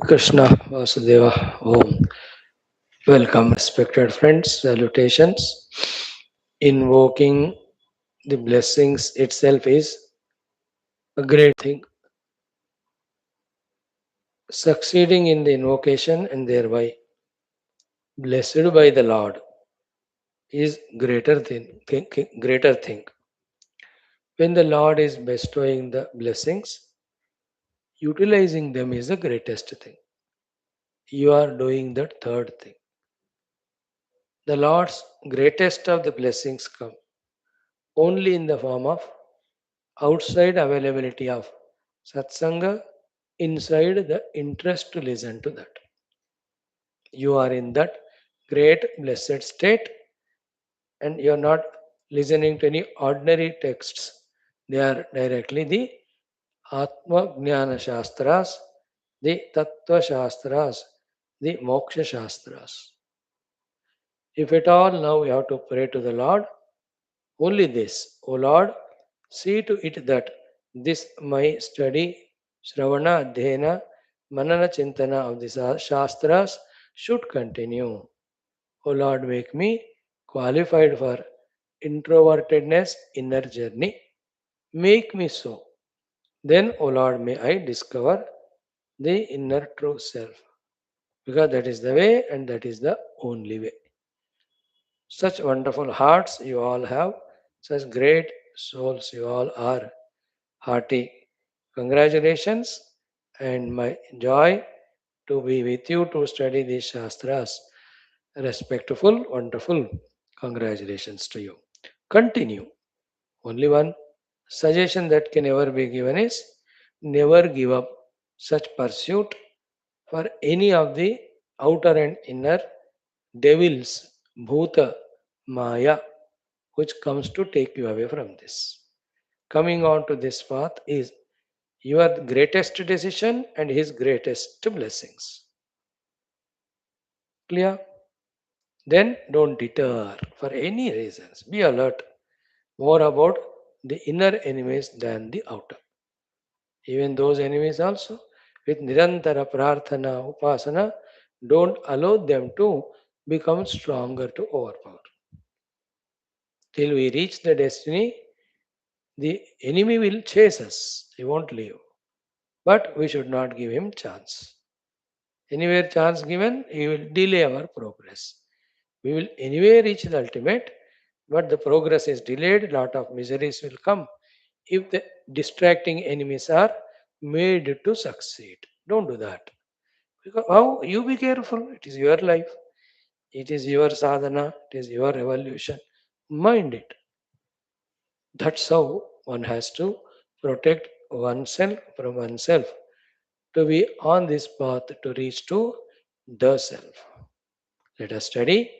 Krishna Vasudeva Om. Welcome, respected friends. Salutations. Invoking the blessings itself is a great thing. Succeeding in the invocation and thereby blessed by the Lord is greater thing. When the Lord is bestowing the blessings, utilizing them is the greatest thing. You are doing that third thing. The Lord's greatest of the blessings come only in the form of outside availability of satsanga, inside the interest to listen to that. You are in that great blessed state and you are not listening to any ordinary texts. They are directly the Atma Jnana Shastras, the Tattva Shastras, the Moksha Shastras. If at all now you have to pray to the Lord, only this, O Lord, see to it that this my study, Shravana, Adhyena, Manana Chintana of the Shastras should continue. O Lord, make me qualified for introvertedness, inner journey. Make me so. Then, O Lord, may I discover the inner true self. Because that is the way and that is the only way. Such wonderful hearts you all have, such great souls you all are. Hearty congratulations and my joy to be with you to study these Shastras. Respectful, wonderful congratulations to you. Continue. Only one suggestion that can ever be given is never give up such pursuit for any of the outer and inner devils, bhuta, maya, which comes to take you away from this. Coming on to this path is your greatest decision and his greatest blessings. Clear? Then don't deter for any reasons. Be alert more about the inner enemies than the outer. Even those enemies also, with nirantara prarthana, upasana, don't allow them to become stronger to overpower. Till we reach the destiny, the enemy will chase us. He won't leave. But we should not give him chance. Anywhere chance given, he will delay our progress. We will anyway reach the ultimate, but the progress is delayed. Lot of miseries will come if the distracting enemies are made to succeed. Don't do that. Because how you be careful. It is your life. It is your sadhana. It is your evolution. Mind it. That's how one has to protect oneself from oneself to be on this path to reach to the self. Let us study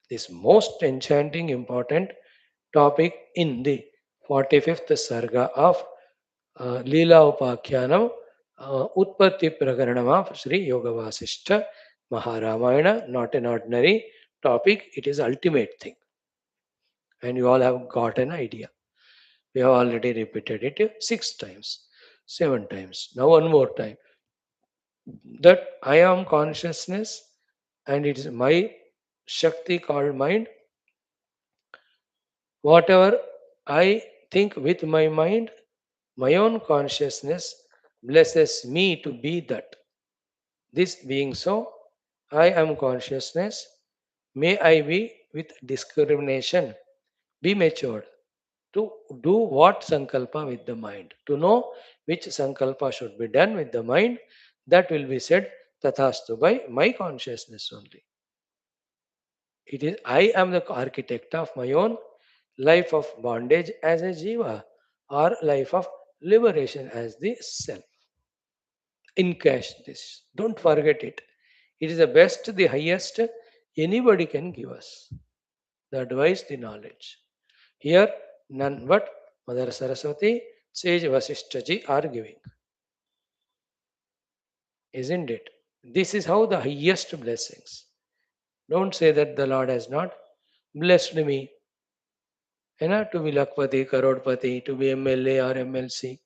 this most enchanting, important topic in the 45th Sarga of Leelopakhyanam, Utpatthi Prakaranam of Sri Yoga Vaashishtha Maha Ramayana. Not an ordinary topic, it is ultimate thing. And you all have got an idea. We have already repeated it 6 times, 7 times. Now, one more time. That I am consciousness and it is my Shakti called mind. Whatever I think with my mind, my own consciousness blesses me to be that. This being so, I am consciousness. May I be with discrimination, be matured to do what sankalpa with the mind, to know which sankalpa should be done with the mind. That will be said tathastu by my consciousness only. It is I am the architect of my own life of bondage as a jiva or life of liberation as the self. Encash this. Don't forget it. It is the best, the highest anybody can give us. The advice, the knowledge. Here, none but Mother Saraswati, Sage Vasishtaji are giving. Isn't it? This is how the highest blessings. Don't say that the Lord has not blessed me. To be Lakpati, Karodpati, to be MLA or MLC,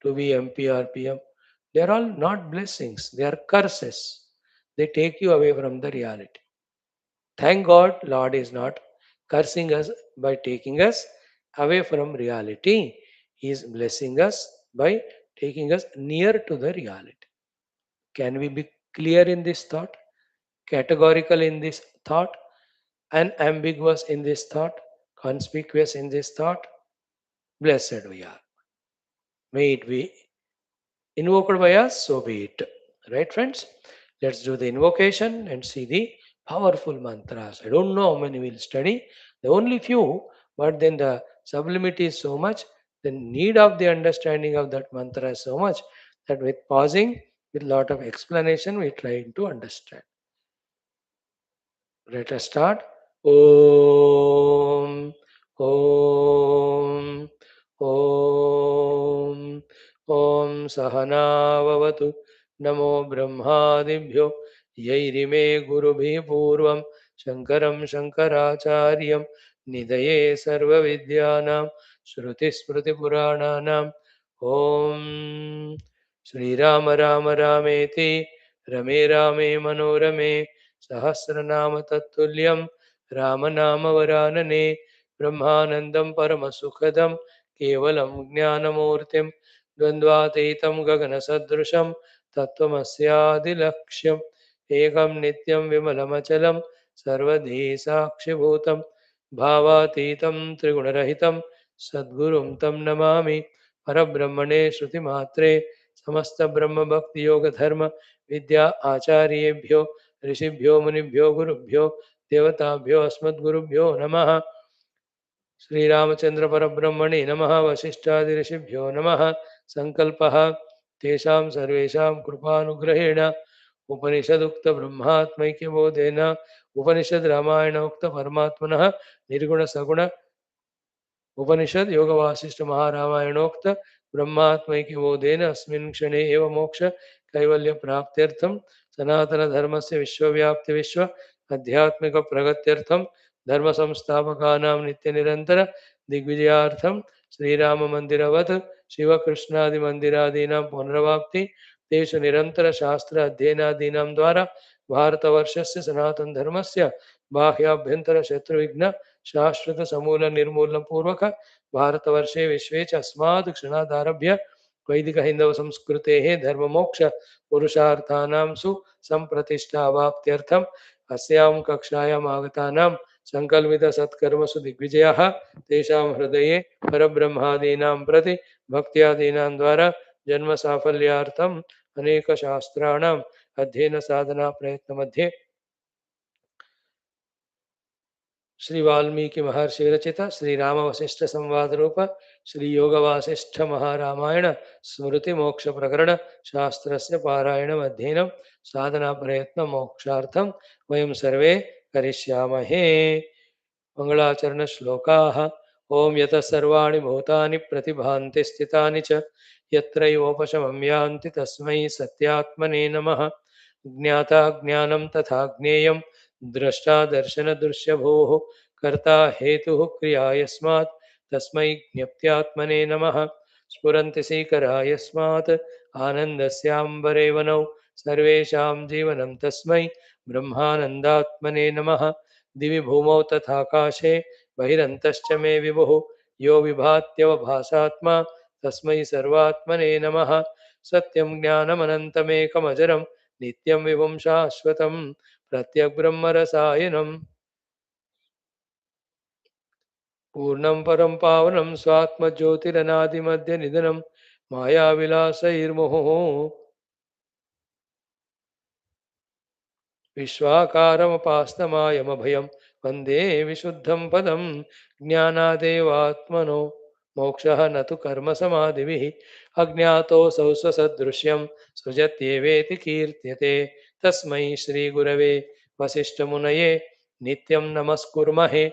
to be MP or PM. They are all not blessings, they are curses. They take you away from the reality. Thank God, Lord is not cursing us by taking us away from reality. He is blessing us by taking us near to the reality. Can we be clear in this thought? Categorical in this thought? Unambiguous in this thought? Conspicuous in this thought? Blessed we are. May it be invoked by us, so be it. Right, friends? Let's do the invocation and see the powerful mantras. I don't know how many we'll study, the only few, but then the sublimity is so much, the need of the understanding of that mantra is so much that with pausing, with lot of explanation, we try to understand. Let us start. Om, Om, Om, Om Sahanavavatu. Namo Brahmadibhyo. Yairime Gurubhi Purvam. Shankaram Shankaracharyam. Nidaye Sarva Vidyanam. Shruti Smriti Purananam. Om Shri Rama Rama Rameti. Rame Rame Manorame. सहस्रनाम तत्तुल्यं रामनामवरानने ब्रह्मानन्दं परमसुखदं केवलं ज्ञानमूर्तिं द्वन्द्वातीतं गगनसदृशं तत्त्वमस्यादिलक्ष्यम् एकं नित्यं विमलमचलं सर्वधी साक्षिभूतं भावातीतं त्रिगुणरहितं सद्गुरुं तं नमामि परब्रह्मणे श्रुतिमात्रे समस्तब्रह्मभक्तियोगधर्म विद्या आचार्येभ्यो ऋषिभ्यो मुनिभ्यो गुरुभ्यो देवताभ्यो अस्मद्गुरुभ्यो नमः श्रीरामचंद्र परब्रह्मणे नमः वसिष्ठादि ऋषिभ्यो नमः संकल्पः तेषां सर्वेषां कृपानुग्रहेण उपनिषदुक्त ब्रह्मात्मैक्यबोधेन उपनिषद रामायण उक्त परमात्मनः निर्गुण सगुण उपनिषद योग वासिष्ठ महारामायणोक्त ब्रह्मात्मैक्य बोधेन अस्मिन् क्षणे एव मोक्ष कैवल्य प्राप्त्यर्थम सनातन धर्म से विश्वव्याप्ति विश्व आध्यात्मिक प्रगत्यर्थम धर्म संस्थापकानां नित्य निरंतर दिग्विजयार्थम श्रीराम मंदिरवत् शिवकृष्णादि मंदिरादीनां पुनर्वाप्ति तेषु निरंतर शास्त्र अध्ययनादीनां द्वारा भारतवर्षस्य सनातन धर्मस्य बाह्याभ्यंतर शत्रुविघ्न शाश्वत समूल निर्मूलन पूर्वक भारतवर्षे विश्वे च अस्मात् क्षणादारभ्य वैदिक हिंदव संस्कृतेः धर्ममोक्ष पुरुषार्थानां सुसंप्रतिष्ठावाप्त्यर्थम् अस्यां कक्षायाम् आगतानां संकल्पित सत्कर्मसु दिग्विजयाः तेषां हृदये परब्रह्मादीनां प्रति भक्त्यादीनां द्वारा जन्म साफल्यार्थम् अनेक शास्त्राणाम् अध्ययन साधना प्रयत्न मध्ये श्री वाल्मीकि महर्षि विरचित श्री राम वशिष्ठ संवाद रूप श्री योग वासिष्ठ महारामायण स्मृति मोक्ष प्रकरण शास्त्रस्य पारायणम् अध्ययनं साधना प्रयत्न मोक्षार्थं वयं सर्वे करिष्यामहे। मंगलाचरण श्लोकाः। ओम यतः सर्वाणि भूतानि प्रतिभान्ति स्थितानि च यत्रैवोपशमं यान्ति तस्मै सत्यात्मने नमः। ज्ञाता ज्ञानं तथा ज्ञेयं द्रष्टा दर्शन दृश्यभूः कर्ता हेतुः क्रिया यस्मात् तस्मै ज्ञप्त्यात्मने नमः। स्फुरन्ति सीकरा यस्मात् आनन्दस्याम्बरे वनौ सर्वेषां जीवनं तस्मै ब्रह्मानन्दात्मने नमः। दिवि भूमौ तथाकाशे बहिरन्तश्च मे विभुः यो विभात्यवभासात्मा तस्मै सर्वात्मने नमः। सत्यं ज्ञानमनन्तमेकमजरं नित्यं विभुं शाश्वतं प्रत्यग्ब्रह्मरसायनं पूर्णं परं पावनं स्वात्मज्योतिरनादिमध्यनिधनं मायाविलासैर्मुहुः विश्वाकारमपास्तमायमभयं वन्दे विशुद्धं पदं ज्ञानादेवात्मनो मोक्षः न तु कर्मसमाधिभिः अज्ञातोऽसौ स्वसदृश्यं सृजत्येवेति कीर्त्यते तस्मै श्रीगुरवे वसिष्ठमुनये नित्यं नमस्कुर्महे।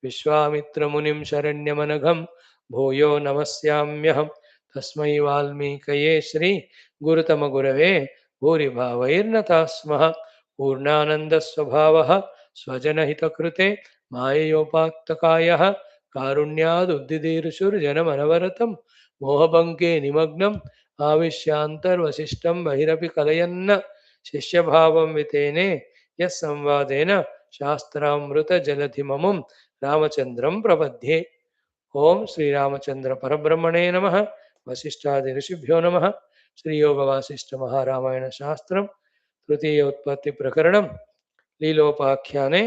विश्वामित्रमुनिं शरण्यमनघं भूयो नमस्याम्यहं तस्मै वाल्मीकये श्रीगुरुतमगुरवे भूरिभावैर्नताः स्मः। पूर्णानन्दस्वभावः स्वजनहितकृते माययोपात्तकायः कारुण्यादुद्दिदीर्षुर्जनमनवरतं मोहभङ्गे निमग्नं आविश्यांतर्वशिष्टं बहिरपि कलयन्न शिष्यभावं वितेने यस्संवादेन शास्त्रामृतजलधिममुं रामचन्द्रं प्रपद्ये. ओम श्री रामचंद्र परब्रह्मणे नमः. वशिष्ठादि ऋषिभ्यो नमः. श्री योग वासिष्ठ महारामायण शास्त्रम तृतीय उत्पत्ति प्रकरणम लीलोपाख्याने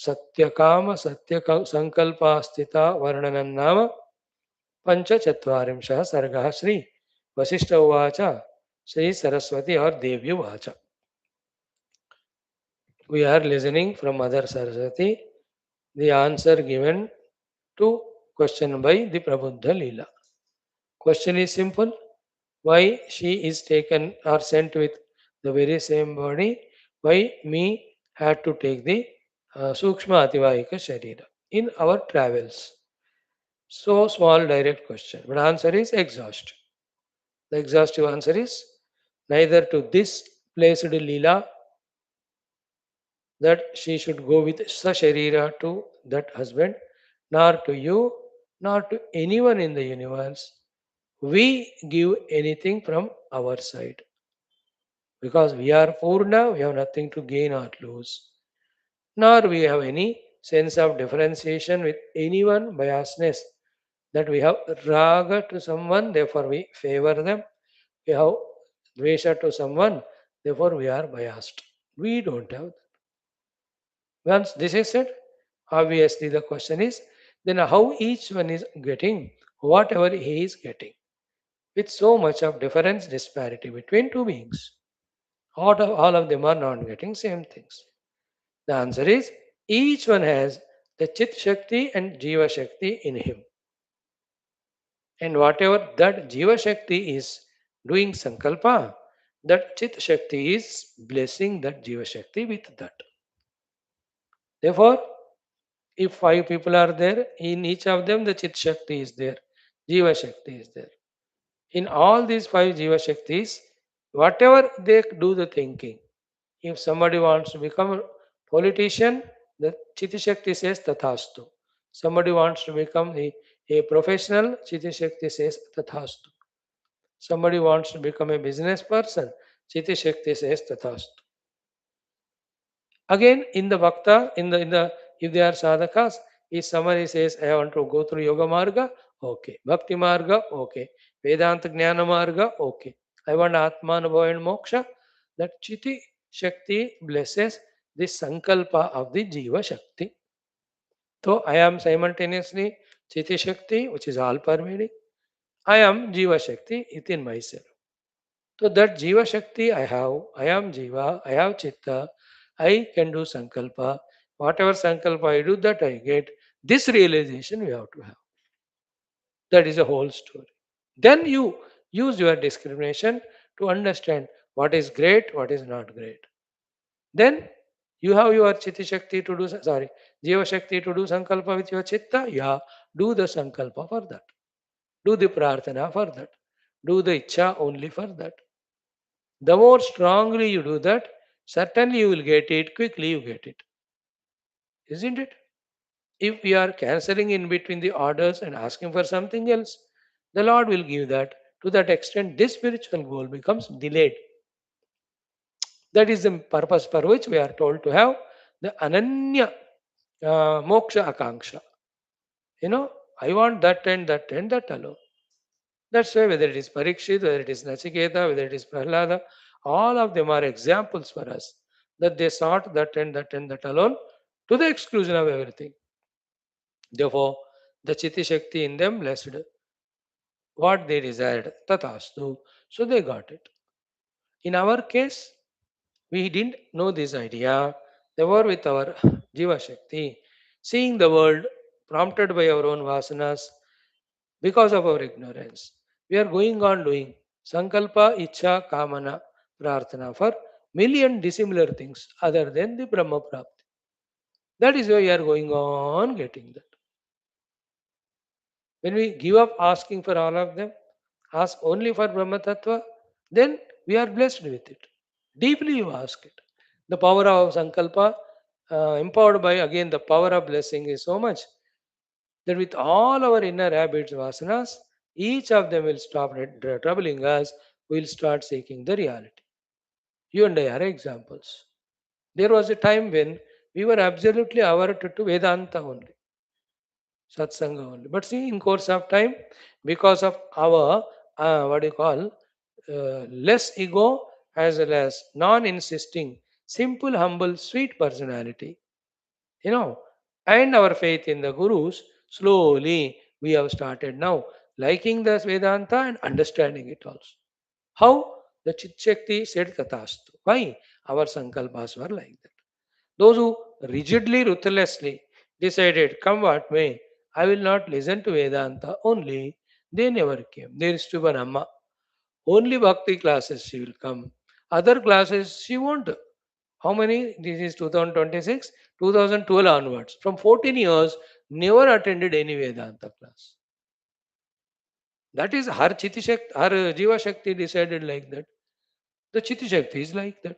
सत्यकाम सत्य संकल्पास्थिता वर्णनं नाम पंचचत्वारिंशः सर्गः. श्री वशिष्ठ उवाच श्री सरस्वती और देव्य उवाच. We are listening from Mother Saraswati the answer given to question by the Prabuddha Leela. Question is simple. Why she is taken or sent with the very same body? Why me had to take the Sukshma Ativahika Sharira in our travels? So small direct question. But answer is exhaust. The exhaustive answer is neither to this placed Leela that she should go with Sasharira to that husband, nor to you, nor to anyone in the universe. We give anything from our side. Because we are Purna, we have nothing to gain or lose. Nor we have any sense of differentiation with anyone, biasness, that we have raga to someone, therefore we favor them. We have dvesha to someone, therefore we are biased. We don't have. Once this is said, obviously the question is then how each one is getting whatever he is getting with so much of difference, disparity between two beings. All of them are not getting same things. The answer is each one has the Chit Shakti and Jiva Shakti in him. And whatever that Jiva Shakti is doing Sankalpa, that Chit Shakti is blessing that Jiva Shakti with that. Therefore, if five people are there, in each of them the Chit Shakti is there, Jiva Shakti is there. In all these five Jiva Shaktis, whatever they do the thinking, if somebody wants to become a politician, the Chitti Shakti says Tathastu. Somebody wants to become a professional, Chitti Shakti says Tathastu. Somebody wants to become a business person, Chitti Shakti says Tathastu. Again, in the Bhakta, in the if they are sadhakas, if somebody says, I want to go through Yoga Marga, okay. Bhakti Marga, okay. Vedanta Jnana Marga, okay. I want Atmanubhava and Moksha. That Chiti Shakti blesses the Sankalpa of the Jiva Shakti. So I am simultaneously Chiti Shakti, which is all pervading. I am Jiva Shakti within myself. So that Jiva Shakti I am Jiva, I have Chitta, I can do Sankalpa. Whatever Sankalpa I do, that I get. This realization we have to have. That is a whole story. Then you use your discrimination to understand what is great, what is not great. Then you have your Chitti Shakti to do, sorry, Jiva Shakti to do Sankalpa with your Chitta. Yeah, do the Sankalpa for that. Do the Prarthana for that. Do the Icha only for that. The more strongly you do that, certainly you will get it, quickly you get it. Isn't it? If we are cancelling in between the orders and asking for something else, the Lord will give that. To that extent, this spiritual goal becomes delayed. That is the purpose for which we are told to have the Ananya Moksha Akanksha. I want that and that alone. That's why whether it is Parikshit, whether it is Nachiketa, whether it is Prahlada, all of them are examples for us that they sought that alone to the exclusion of everything. Therefore, the Chitti Shakti in them blessed what they desired, Tatastu. So they got it. In our case, we didn't know this idea. Therefore, with our Jiva Shakti, seeing the world prompted by our own vasanas because of our ignorance, we are going on doing Sankalpa, Icha, Kamana, Prarthana for million dissimilar things other than the Brahma Prapti. That is why we are going on getting that. When we give up asking for all of them, ask only for Brahma Tattva, then we are blessed with it. Deeply you ask it. The power of Sankalpa, empowered by again the power of blessing, is so much that with all our inner habits, vasanas, each of them will stop troubling us. We'll start seeking the reality. You and I are examples. There was a time when we were absolutely averted to Vedanta only, Satsanga only. But see, in course of time, because of our what do you call less ego as well as non-insisting, simple, humble, sweet personality, you know, and our faith in the gurus, slowly we have started now liking the Vedanta and understanding it also. How? The Chit Shakti said Tathastu. Why? Our Sankalpas were like that. Those who rigidly, ruthlessly decided, come what may, I will not listen to Vedanta only, they never came. There is to be an Amma. Only Bhakti classes she will come. Other classes she won't. How many? This is 2026, 2012 onwards. From 14 years, never attended any Vedanta class. That is her Chitti Shakti, her Jiva Shakti decided like that. The Chitti Shakti is like that.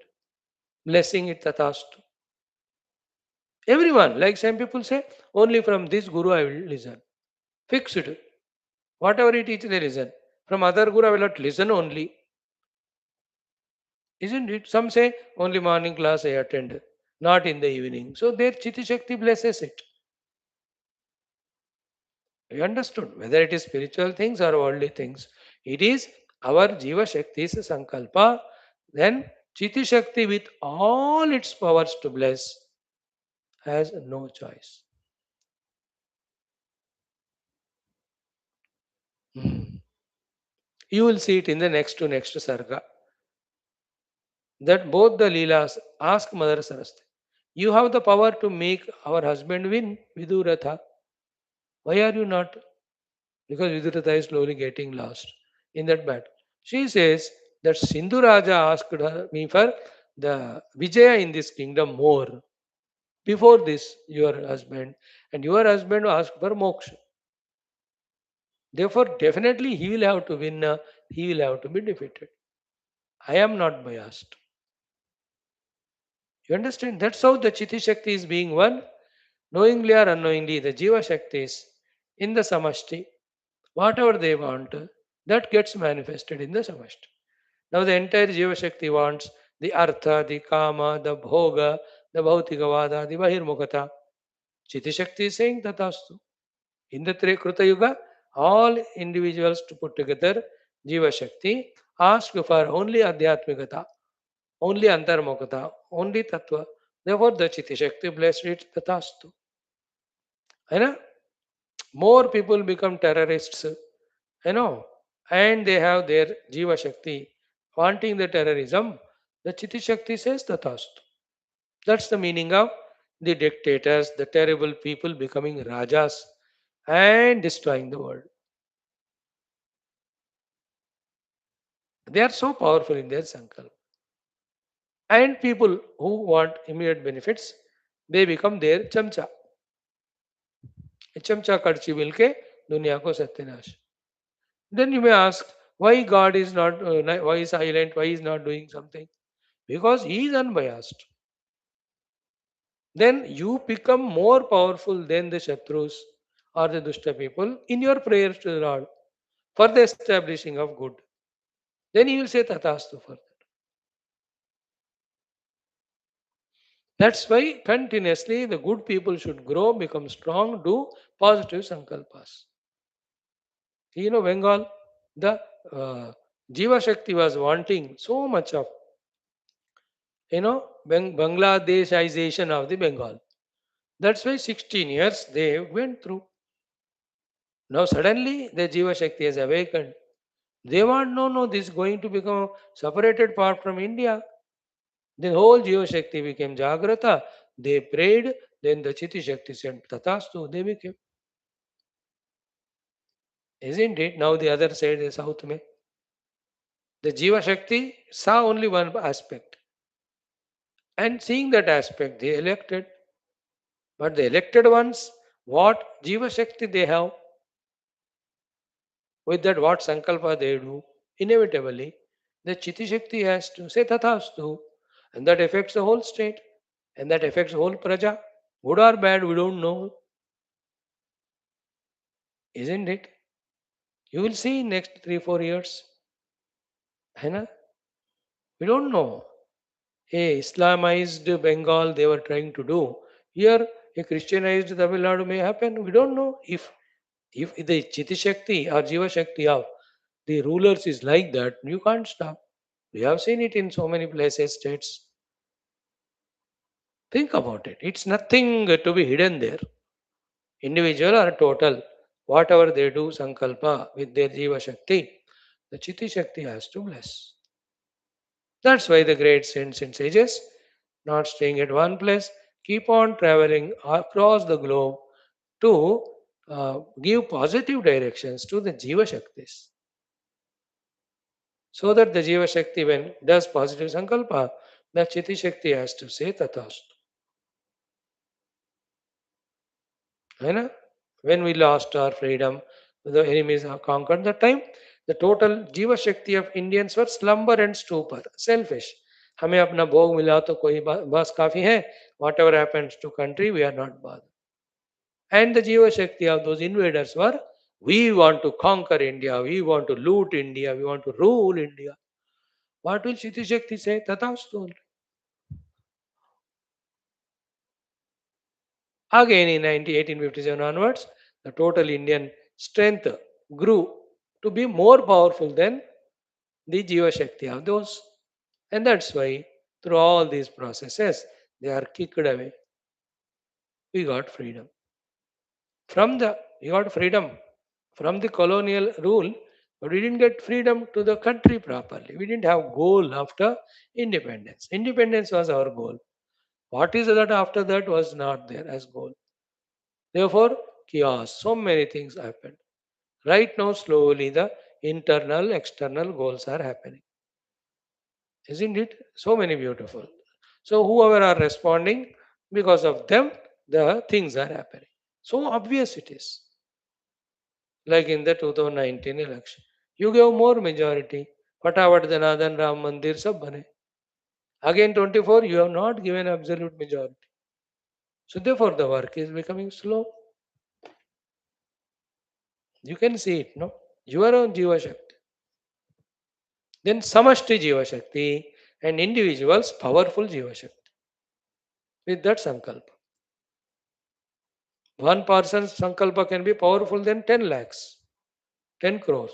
Blessing it tathastu. Everyone, like some people say, only from this Guru I will listen. Fixed. Whatever he teaches, they listen. From other Guru I will not listen only. Isn't it? Some say only morning class I attend, not in the evening. So their Chitti Shakti blesses it. You understood? Whether it is spiritual things or worldly things. It is our Jiva Shakti's Sankalpa. Then Chitti Shakti with all its powers to bless has no choice. Hmm. You will see it in the next to next Sarga. That both the Leelas ask Mother Saraswati, you have the power to make our husband win, Viduratha. Why are you not? Because Viduratha is slowly getting lost in that battle. She says that Sindhu Raja asked me for the Vijaya in this kingdom more. Before this, your husband, and your husband asked for moksha. Therefore, definitely he will have to win, he will have to be defeated. I am not biased. You understand? That's how the Chitti Shakti is being won. Knowingly or unknowingly, the Jiva Shaktis in the Samashti, whatever they want, that gets manifested in the Samashti. Now the entire Jiva Shakti wants the Artha, the Kama, the Bhoga, the Bhautikavada, the Bahirmukata. Chitti Shakti is saying Tatastu. In the Kruta Yuga, all individuals to put together Jiva Shakti ask for only Adhyatmikata, only Antarmukata, only Tattva. Therefore, the Chitti Shakti blessed it Tatastu. You know, more people become terrorists, you know, and they have their Jiva Shakti wanting the terrorism. The Chitti Shakti says Tatastu. That's the meaning of the dictators, the terrible people becoming Rajas and destroying the world. They are so powerful in their Sankalp. And people who want immediate benefits, they become their chamcha. चमचा कड़ची मिलके दुनिया को सत्यानाश. Then you may ask, why God is not, why is silent, why is not doing something? Because He is unbiased. Then you become more powerful than the Shatrus or the Dushta people in your prayers to the Lord for the establishing of good. Then He will say Tathastu for that. That's why continuously the good people should grow, become strong, do positive sankalpas. You know, Bengal, the Jiva Shakti was wanting so much of, Bangladeshization of the Bengal. That's why 16 years they went through. Now suddenly the Jiva Shakti has awakened. They want, no, no, this is going to become separated part from India. The whole Jiva Shakti became Jagrata. They prayed, then the Chitti Shakti sent Tatastu, they became. Isn't it? Now the other side is South May. The Jiva Shakti saw only one aspect. And seeing that aspect, they elected. But the elected ones, what Jiva Shakti they have, with that what Sankalpa they do, inevitably, the Chitti Shakti has to say Tathastu. And that affects the whole state. And that affects the whole Praja. Good or bad, we don't know. Isn't it? You will see in next 3 4 years. है ना? We don't know. A Islamized Bengal they were trying to do. Here, a Christianized Tamil Nadu may happen. We don't know if the Chiti Shakti or Jiva Shakti of the rulers is like that. You can't stop. We have seen it in so many places, states. Think about it. It's nothing to be hidden there. Individual or total, whatever they do, Sankalpa with their Jiva Shakti, the Chiti Shakti has to bless. That's why the great saints and sages, not staying at one place, keep on traveling across the globe to give positive directions to the Jiva Shaktis. So that the Jiva Shakti, when does positive Sankalpa, the Chiti Shakti has to say Tathastu. है ना? When we lost our freedom, the enemies are conquered. That time, the total Jiva Shakti of Indians were slumber and stupor, selfish. हमें अपना भोग मिला तो कोई बस काफी है. Whatever happens to country, we are not bothered. And the Jiva Shakti of those invaders were, we want to conquer India, we want to loot India, we want to rule India. What will Chitti Shakti say? Tathastu. Again in 1857 onwards, the total Indian strength grew to be more powerful than the Jiva Shakti of those. And that's why through all these processes, they are kicked away. We got freedom. We got freedom from the colonial rule, but we didn't get freedom to the country properly. We didn't have goal after independence. Independence was our goal. What is that after that was not there as goal. Therefore, chaos. So many things happened. Right now, slowly the internal, external goals are happening. Isn't it? So many beautiful. So whoever are responding, because of them, the things are happening. So obvious it is. Like in the 2019 election. You gave more majority. फटाफट जनार्दन राम मंदिर सब बने. Again 24, you have not given absolute majority. So therefore the work is becoming slow. You can see it, no? Your own Jiva Shakti. Then Samashti Jiva Shakti and individuals powerful Jiva Shakti. With that Sankalpa. One person's Sankalpa can be powerful than 10 lakhs, 10 crores.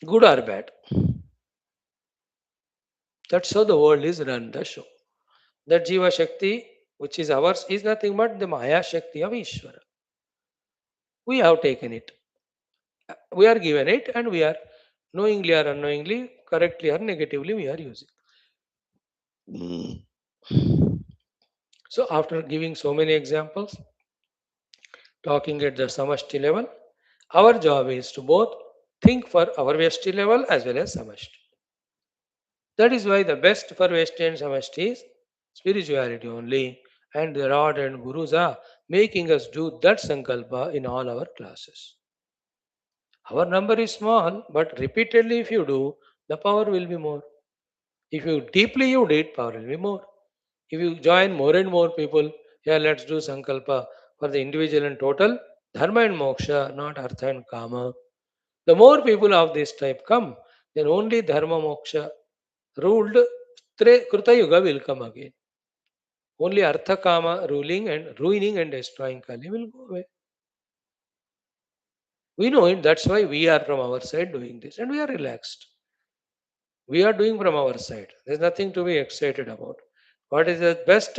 Good or bad. That's how the world is run, the show. That Jiva Shakti, which is ours, is nothing but the Maya Shakti of Ishvara. We have taken it. We are given it and we are knowingly or unknowingly, correctly or negatively, we are using. So after giving so many examples, talking at the Samashti level, our job is to both think for our Vyashti level as well as Samashti. That is why the best for Vyashti and Samashti is spirituality only, and the Lord and Gurus are making us do that Sankalpa in all our classes. Our number is small, but repeatedly if you do, the power will be more. If you deeply you did, power will be more. If you join more and more people, yeah, let's do Sankalpa for the individual and total, Dharma and Moksha, not Artha and Kama. The more people of this type come, then only Dharma Moksha ruled Kruta Yuga will come again. Only Artha Kama ruling and ruining and destroying Kali will go away. We know it, that's why we are from our side doing this and we are relaxed. We are doing from our side. There's nothing to be excited about. What is the best?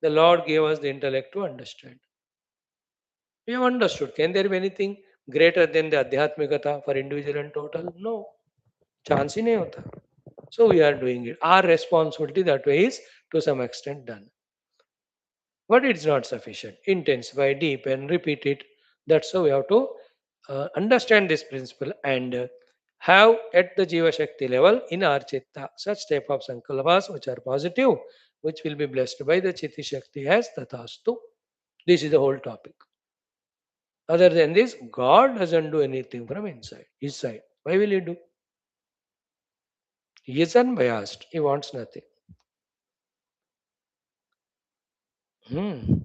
The Lord gave us the intellect to understand. We have understood. Can there be anything greater than the Adhyatmikata for individual and total? No. Chance ही नहीं होता. So we are doing it. Our responsibility that way is to some extent done. But it's not sufficient. Intensify, deepen, repeat it. That's how we have to understand this principle and have at the Jiva Shakti level in our Chitta such type of Sankalpas which are positive, which will be blessed by the Chitti Shakti as Tathastu. This is the whole topic. Other than this, God doesn't do anything from inside, his side. Why will he do? He is unbiased. He wants nothing. Hmm.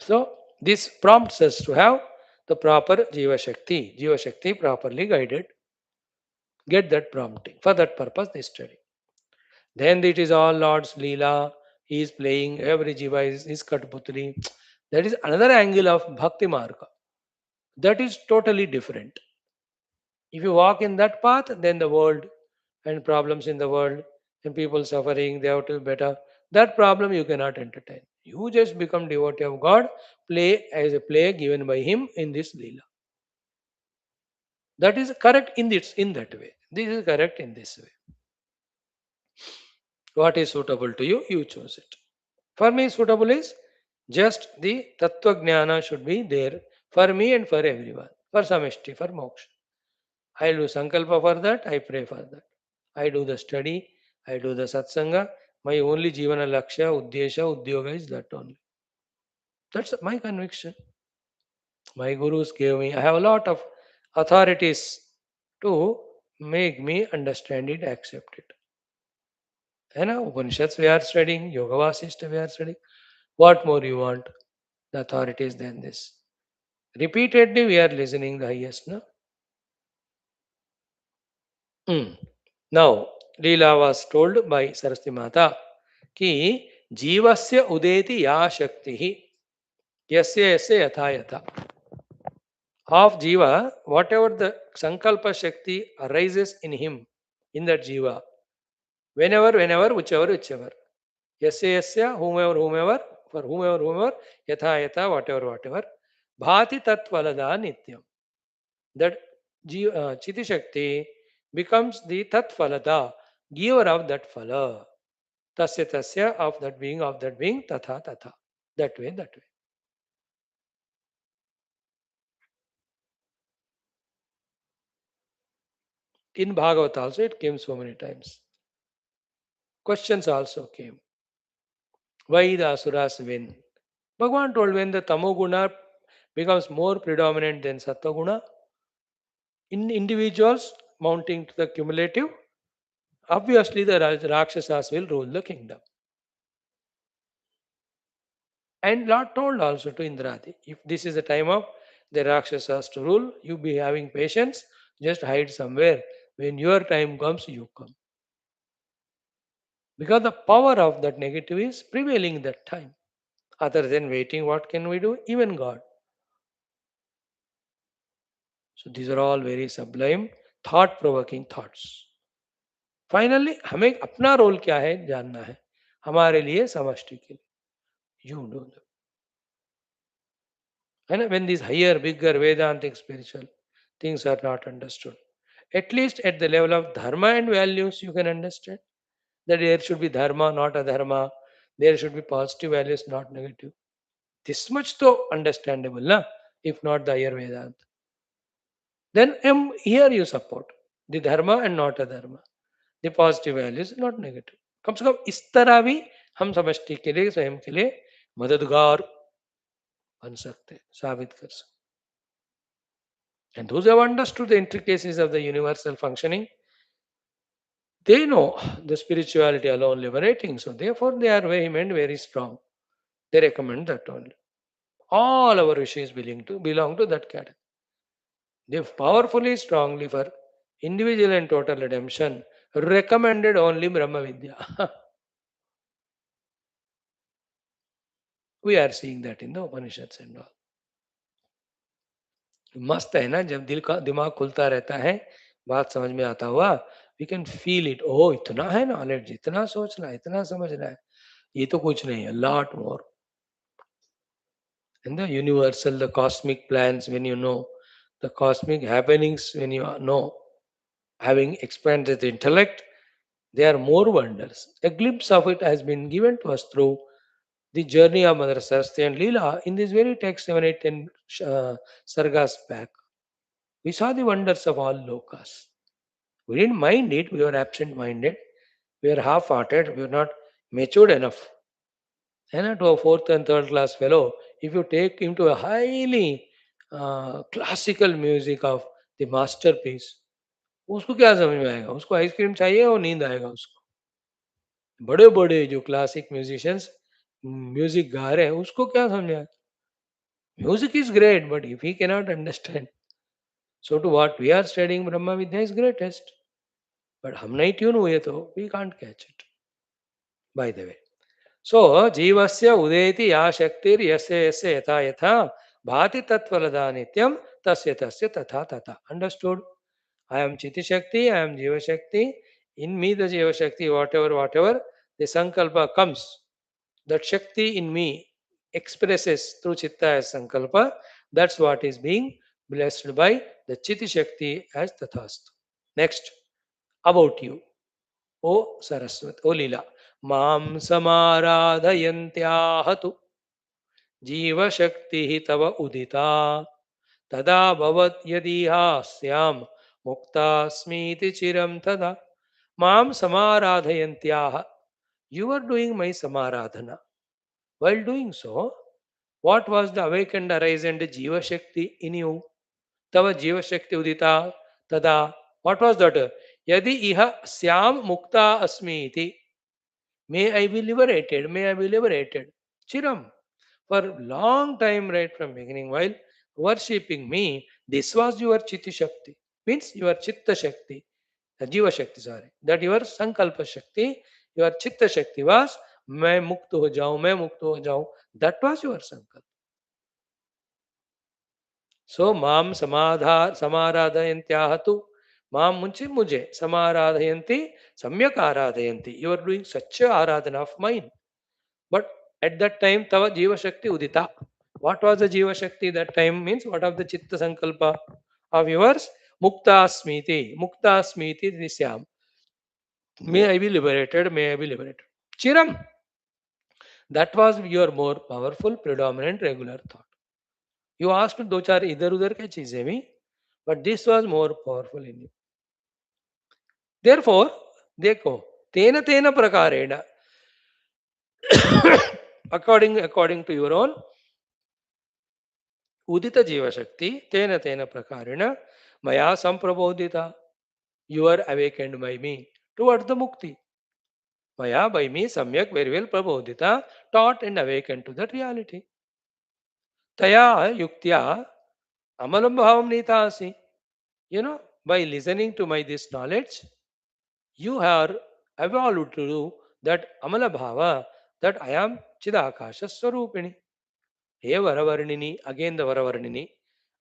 So this prompts us to have the proper Jiva Shakti. Jiva Shakti properly guided. Get that prompting. For that purpose, they study. Then it is all Lord's Leela. He is playing, every Jiva is his Katputri. That is another angle of Bhakti Marga. That is totally different. If you walk in that path, then the world and problems in the world and people suffering, they have to be better. That problem you cannot entertain. You just become devotee of God, play as a play given by Him in this Leela. That is correct in that way. This is correct in this way. What is suitable to you, you choose it. For me, suitable is just the Tattva Jnana should be there for me and for everyone, for samishti, for moksha. I do sankalpa for that, I pray for that. I do the study, I do the satsanga. My only jivana lakshya, uddesha, udyoga is that only. That's my conviction. My gurus gave me, I have a lot of authorities to make me understand it, accept it. And Upanishads we are studying, Yoga Vaashishtha we are studying. What more you want? The authorities than this. Repeatedly we are listening the highest. No? Hmm. Now, Leela was told by Saraswati Mata कि जीवस्य उदेति या शक्ति यस्य यस्य यथा यथा. Of Jiva, whatever the Sankalpa Shakti arises in him, in that Jiva, whenever, whichever. Yasya, yasya, whomever, for whomever, yatha, yatha, whatever. Bhati tatvalada nityam. That Chiti Shakti becomes the tatvalada, giver of that phala. Tasya, of that being, tatha. That way. In Bhagavad also it came so many times. Questions also came. Why the asuras win? Bhagavan told when the tamoguna becomes more predominant than sattva in individuals mounting to the cumulative, obviously the Rakshasas will rule the kingdom. And Lord told also to Indradi, if this is the time of the Rakshasas to rule, you be having patience, just hide somewhere. When your time comes, you come. Because the power of that negative is prevailing that time. Other than waiting, what can we do? Even God. So these are all very sublime, thought-provoking thoughts. Finally हमें अपना role क्या है जानना है हमारे लिए समष्टि के लिए यू डू है ना when these higher bigger vedantic spiritual things are not understood at least at the level of dharma and values you can understand that there should be dharma not adharma there should be positive values not negative this much though understandable na if not the higher vedanta then here you support the dharma and not adharma the positive values not negative कम से कम इस तरह भी हम समष्टि के लिए स्वयं के लिए मददगार बन सकते साबित कर सकते and those who have understood the intricacies of the universal functioning they know the spirituality alone liberating so therefore they are vehement very strong they recommend that only all our wishes belong to that category they powerfully strongly for individual and total redemption recommended only brahma vidya we are seeing that in the upanishads and all मस्त है ना जब दिल का दिमाग खुलता रहता है बात समझ में आता हुआ we can feel it oh इतना है नॉलेज इतना सोचना है इतना समझना है ये तो कुछ नहीं है lot more and the universal the cosmic plans when you know the cosmic happenings when you know having expanded the intellect there are more wonders a glimpse of it has been given to us through the journey of Mother Saraswati and Leela in this very text 7 8 10 sargas back we saw the wonders of all lokas. We didn't mind it, we were absent minded, we were half hearted, we were not matured enough. And to a fourth and third class fellow, if you take him to a highly classical music of the masterpiece, उसको क्या समझ में आएगा उसको ice cream चाहिए और नींद आएगा उसको बड़े बड़े जो क्लासिक म्यूजिशियंस म्यूजिक गा रहे हैं उसको क्या समझ में आएगा Music is great, but if we cannot understand, so to what we are studying Brahma Vidya is greatest. But हम नहीं ट्यून हुए तो we can't catch it. By the way. So जीवस्य उदेति या शक्तिर यस्य यस्य यथा यथा भाति तत्फलदा नित्यम तस्य तस्य तथा तथा. Understood? I am Chiti Shakti, I am Jiva Shakti. In me, the Jiva Shakti, whatever, the Sankalpa comes. That Shakti in me expresses through Chitta as Sankalpa. That's what is being blessed by the Chiti Shakti as Tathastu. Next, about you. O Saraswati, O Leela. Mam Samaradhayantyahatu Jiva Shakti Tava Udita Tada Bhavat Yadihasyam Muktasmiti Chiram Tada Mam Samaradhayantyaha. You are doing my Samaradhana. While doing so, what was the awakened arising Jiva Shakti in you? Tava Jiva Shakti Udita Tada. What was that? Yadi iha syam mukta asmiti. May I be liberated. May I be liberated. Chiram. For long time, right from beginning, while worshipping me, this was your Chitti Shakti. Means your Chitta Shakti. Jiva Shakti, sorry. That your Sankalpa Shakti, your Chitta Shakti was मैं मुक्त हो जाऊं, मैं मुक्त हो जाऊं. That was your Sankalpa. So mam samaradhayantyahatu. Mam munchi mujhe samaradhayanti samyak aradhayanti. You are doing such a aradhana of mine. But at that time, Tava Jiva Shakti Udita. What was the Jiva Shakti that time? Means what of the Chitta Sankalpa of yours? Mukta Smiti. Mukta Smiti Nisyam. May I be liberated, may I be liberated. Chiram. That was your more powerful, predominant, regular thought. You asked दो चार इधर उधर के चीजें भी, but this was more powerful in you. Therefore, देखो तेन तेन प्रकारेण according to your own उदित जीव शक्ति तेन तेन प्रकारेण मया संप्रबोधिता. You are awakened by me towards the mukti. Maya by me samyak very well prabodhita, taught and awakened to that reality. Taya yuktya amalam bhavam nitasi. You know, by listening to my this knowledge, you are evolved to do that amala bhava, that I am chidakasha swarupini. हे वरवर्णिनी, again the वरवर्णिनी.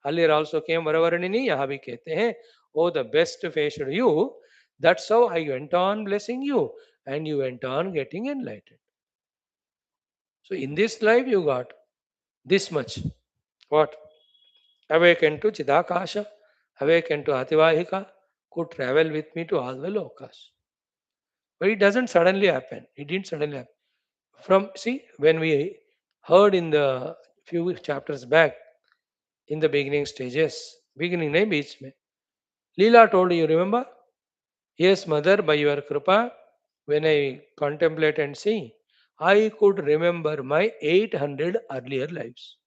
Earlier also came वरवर्णिनी, यहाँ भी कहते हैं oh the best faced you. That's how I went on blessing you and you went on getting enlightened. So in this life you got this much. What? Awaken to Chidakasha, awaken to Ativahika, could travel with me to all the lokas. But it doesn't suddenly happen. It didn't suddenly happen. From, see, when we heard in the few chapters back, in the beginning stages, beginning nahi beech mein, Leela told you, remember? Yes, mother, by your kripa, when I contemplate and see, I could remember my 800 earlier lives.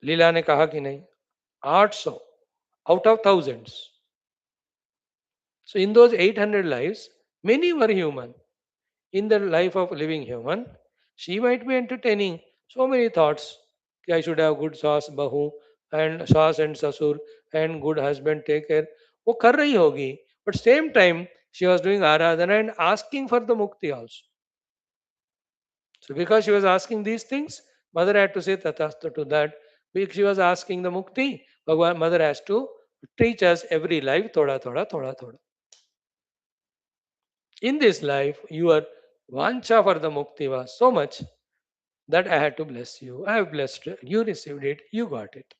लीला ने कहा कि नहीं 800 out of thousands. So in those 800 lives, many were human. In the life of living human, she might be entertaining so many thoughts. कि I should have good सास बहू and सास and ससुर and good husband take care. वो कर रही होगी. But same time, she was doing aradhana and asking for the mukti also. So because she was asking these things, mother had to say tatastha to that. Because she was asking the mukti, Bhagwan, mother has to teach us every life thoda thoda thoda thoda. In this life, your vancha for the mukti was so much that I had to bless you. I have blessed you. You received it. You got it.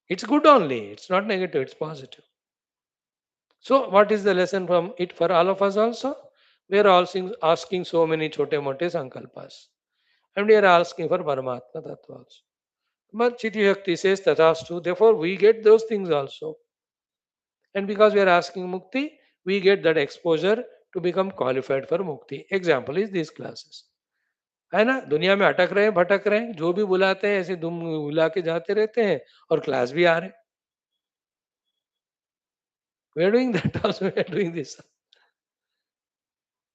It's good only. It's not negative. It's positive. So, what is the lesson from it for all of us also? We are also asking so many chote mote sankalpas. And we are asking for Paramatma Tattva also. But Chitti Shakti says Tathastu. Therefore, we get those things also. And because we are asking Mukti, we get that exposure to become qualified for Mukti. Example is these classes. है ना दुनिया में अटक रहे हैं भटक रहे हैं जो भी बुलाते हैं ऐसे दुम बुला के जाते रहते हैं और क्लास भी आ रहे हैं we are doing that also we are doing this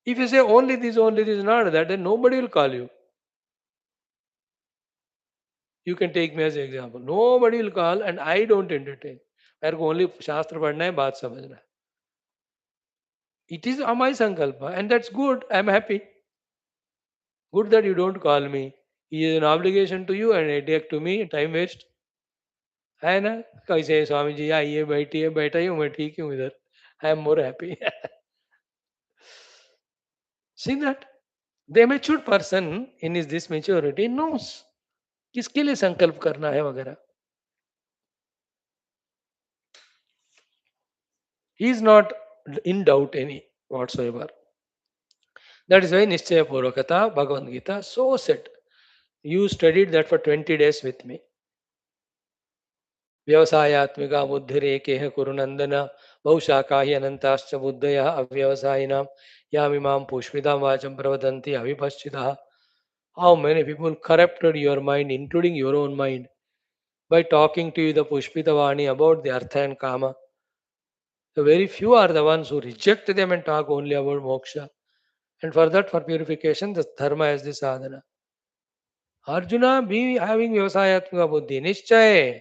if you say only this not that then nobody will call you You can take me as an example. Nobody will call and I don't entertain. मेरे को only शास्त्र पढ़ना है, बात समझना है. It is my sankalpa and that's good. I'm happy. Good that you don't call me. It is an obligation to you and headache to me, time waste. है ना? कैसे स्वामी जी आइए बैठिए, बैठा ही हूँ मैं, ठीक हूँ इधर. I am more happy. See that? The mature person in his this maturity knows किसके लिए संकल्प करना है वगैरह. He is not in doubt any whatsoever. That is why Nischaya Purvakata, Bhagavad Gita, so said. You studied that for 20 days with me. व्यवसायात्मिका बुद्धिरेकेह कुरुनंदन बहुशाखा हि अनंताश्च बुद्धयः अव्यवसायिनां यामिमां पुष्पितां वाचं प्रवदन्ति अविपश्चितः. How many people corrupted your mind, including your own mind, by talking to you the Pushpita Vani about the Artha and Kama. The very few are the ones who reject them and talk only about moksha. And for that, for purification, the dharma is the sadhana. Arjuna, be having Vyavasayatmika Buddhi. Nischay.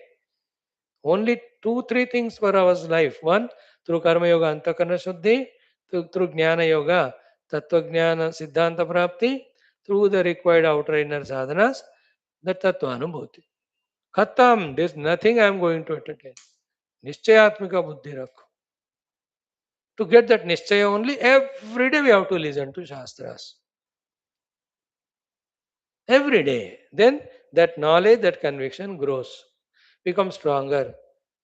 Only two, three things for our life. One, through Karma Yoga, Antakarna Shuddhi. Through Jnana Yoga, Tattva Jnana, Siddhanta Prapti. Through the required outer inner sadhanas, the Tattva Anubhuti. Khatam, there's nothing I am going to entertain. Nischayatmika Buddhi Rakho. To get that Nischaya only, every day we have to listen to Shastras. Every day. Then that knowledge, that conviction grows, becomes stronger.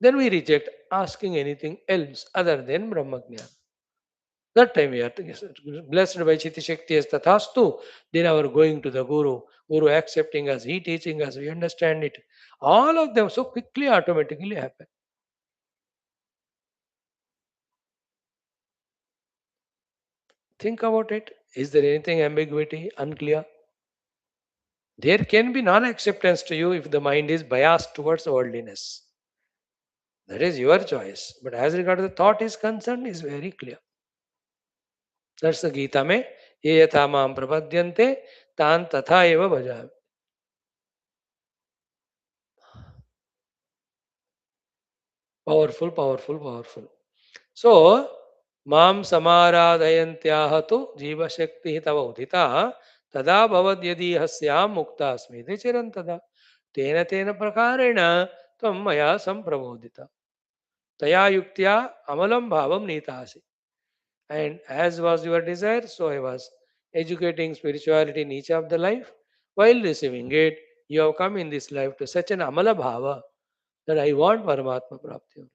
Then we reject asking anything else other than Brahmajnana. That time we are blessed by Chitti Shakti as Tathastu. Then our going to the Guru, Guru accepting us, he teaching us, we understand it. All of them so quickly, automatically happen. Think about it. Is there anything ambiguity, unclear? There can be non-acceptance to you if the mind is biased towards worldliness. That is your choice. But as regard to the thought is concerned, is very clear. That's the Gita mein. Ye yatha maam prapadyante tan tatha eva bhajami. Powerful, powerful, powerful. So, माम समाराधयन्त्याह तो जीव शक्ति तव उदिता तदा भवद यदि हस्याम मुक्ता स्मृति चिरंतदा तेन तेन प्रकारेण त्वं मया संप्रबोधिता तया युक्त्या अमलं भावं नीतासि. And as was your desire, so I was educating spirituality in each of the life. While receiving it, you have come in this life to such an amala bhava that I want Paramatma Prapti.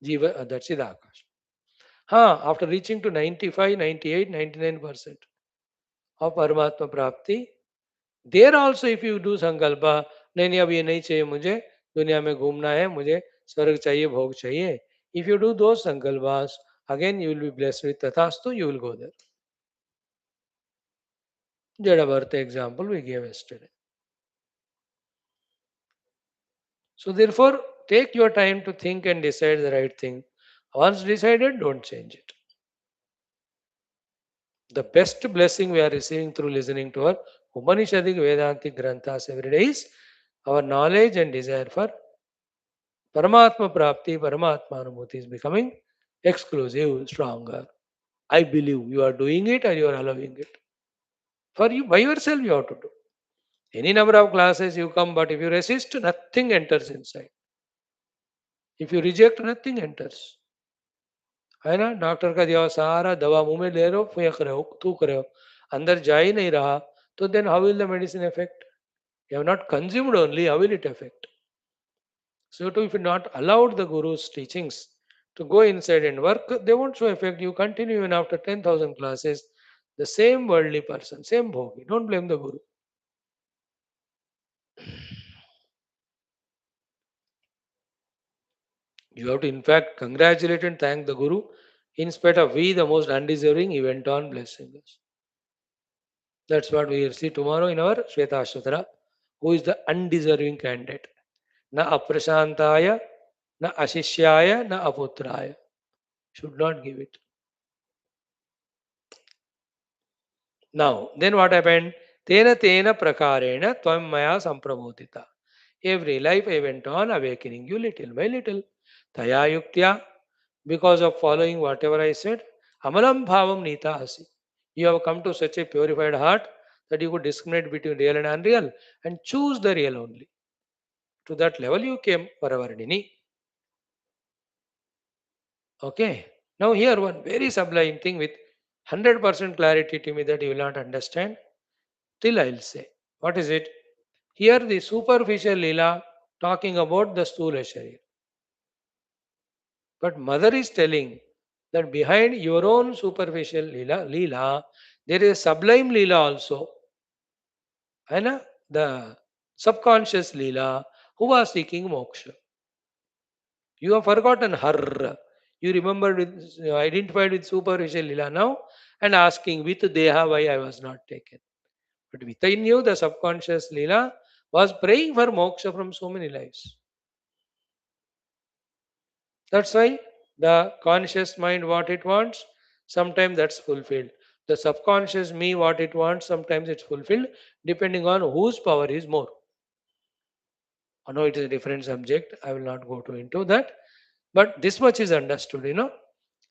Jiva, that's it, Akash. After reaching to 95, 98, 99% of Paramatma Prapti, there also if you do Sankalpa, नहीं नहीं अब ये नहीं चाहिए मुझे, दुनिया में घूमना है, मुझे स्वर्ग चाहिए, भोग चाहिए. If you do those Sankalpas, again you will be blessed with Tathastu, you will go there. Jadavartha example we gave yesterday. So therefore, take your time to think and decide the right thing. Once decided, don't change it. The best blessing we are receiving through listening to our Upanishadic Vedantic Granthas every day is our knowledge and desire for Paramatma Prapti, Paramatma Anubhuti is becoming exclusive, stronger. I believe you are doing it or you are allowing it. For you, by yourself, you have to do. Any number of classes you come, but if you resist, nothing enters inside. If you reject, nothing enters. है ना? Doctor का दिया हुआ सारा दवा मुंह में ले रहे हो, फेंक रहे हो, थूक रहे हो, अंदर जा ही नहीं रहा, तो then how will the medicine affect? You have not consumed only, how will it affect? So if you not allowed the Guru's teachings to go inside and work, they won't show effect. You continue even after 10,000 classes, the same worldly person, same bhogi. Don't blame the Guru. You have to in fact congratulate and thank the Guru. In spite of we, the most undeserving, he went on blessing us. That's what we will see tomorrow in our Shvetashvatara. Who is the undeserving candidate? Na aprashantaya, na ashishyaya, na aputraya. Should not give it. Now, then what happened? Tena tena prakarena tvam maya samprabodhita. Every life I went on awakening you little by little. Taya yuktya, because of following whatever I said. Amalam bhavam nita asi. You have come to such a purified heart that you could discriminate between real and unreal and choose the real only. To that level you came, Paravarnini. Okay. Now here one very sublime thing with 100% clarity to me that you will not understand. Till I'll say. What is it? Here the superficial lila talking about the Sthula Sharir. But mother is telling that behind your own superficial lila, there is a sublime lila also. And the subconscious lila who was seeking moksha. You have forgotten her. You remembered with identified with superficial lila now and asking with deha why I was not taken. But within you, the subconscious lila was praying for moksha from so many lives. That's why the conscious mind what it wants, sometimes that's fulfilled. The subconscious me what it wants, sometimes it's fulfilled, depending on whose power is more. I know it is a different subject. I will not go into that. But this much is understood.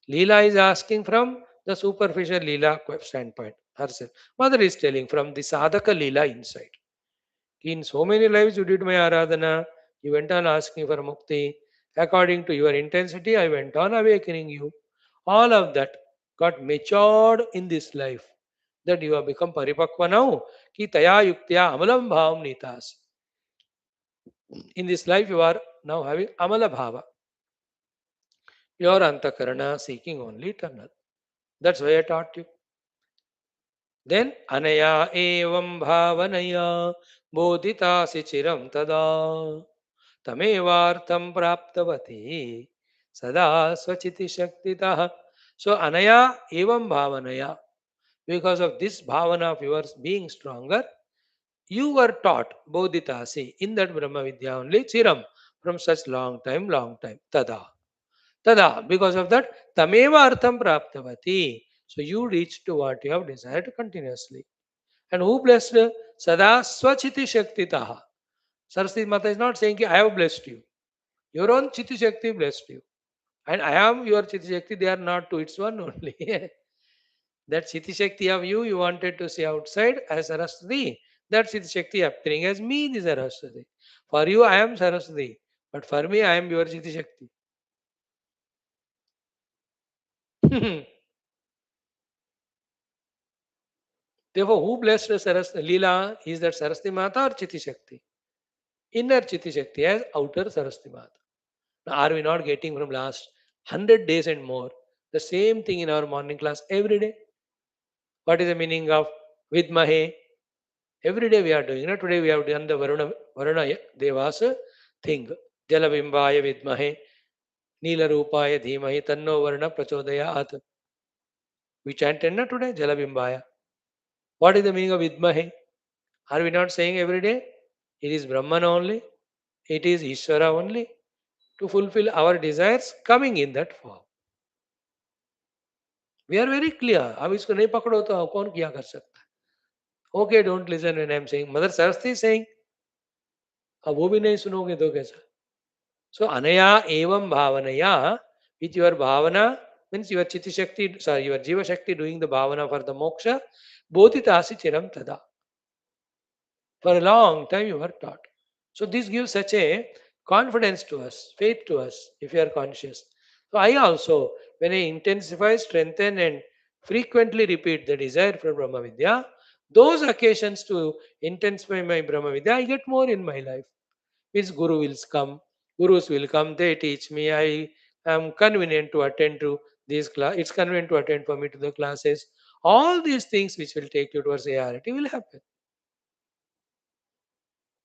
Leela is asking from the superficial Leela standpoint herself. Mother is telling from the sadhaka Leela inside. In so many lives you did my aradhana, you went on asking for mukti. According to your intensity, I went on awakening you. All of that got matured in this life. That you have become paripakva now. Ki taya yuktya amalam bhavam nitas. In this life you are now having amala bhava. Your antakarana seeking only eternal. That's why I taught you. Then anaya evam bhavanaya bodhitasi chiram tada. Tamevartham praptavati sada swachiti shaktitah. So anaya evam bhavanaya. Because of this bhavana of yours being stronger, you were taught bodhitasi in that Brahma Vidya only chiram from such long time, tada. Tada, because of that, tameva artham praptavati. So you reach to what you have desired continuously. And who blessed? Sada swachiti shaktitah. Saraswati Mata is not saying, I have blessed you. Your own Chitti Shakti blessed you. And I am your Chitti Shakti, they are not two, it's one only. That Chitti Shakti of you, you wanted to see outside as Saraswati. That Chitti Shakti appearing as me, the Saraswati. For you, I am Saraswati. But for me, I am your Chitti Shakti. Therefore, who blessed Saraswati? Leela is that Saraswati Mata or Chitti Shakti? Inner Chitti Shakti as outer Saraswati Mata. Now, are we not getting from last 100 days and more the same thing in our morning class every day? What is the meaning of Vidmahe? Every day we are doing. Today we have done the Varuna Devasa thing. Jalabimbaya Vidmahe, Nila Rupaya Dhimahi, Tanno Varna Prachodayat. We chanted today Jalabimbaya. What is the meaning of Vidmahe? Are we not saying every day? It is Brahman only. It is Ishvara only. To fulfill our desires coming in that form. We are very clear. अब इसको नहीं पकड़ो तो कौन क्या कर सकता है? Okay, don't listen when I am saying. Mother Saraswati is saying. अब वो भी नहीं सुनोगे तो कैसा? So anaya evam bhavanaya, with your bhavana means your chitti shakti, sorry, your jiva shakti doing the bhavana for the moksha, bodhitasi chiram tada. For a long time you were taught. So this gives such a confidence to us, faith to us, if you are conscious. So I also, when I intensify, strengthen, and frequently repeat the desire for Brahma Vidya, those occasions to intensify my Brahma Vidya, I get more in my life. Means Gurus will come, they teach me. I am convenient to attend to these class. It's convenient to attend for me to the classes. All these things which will take you towards ART will happen.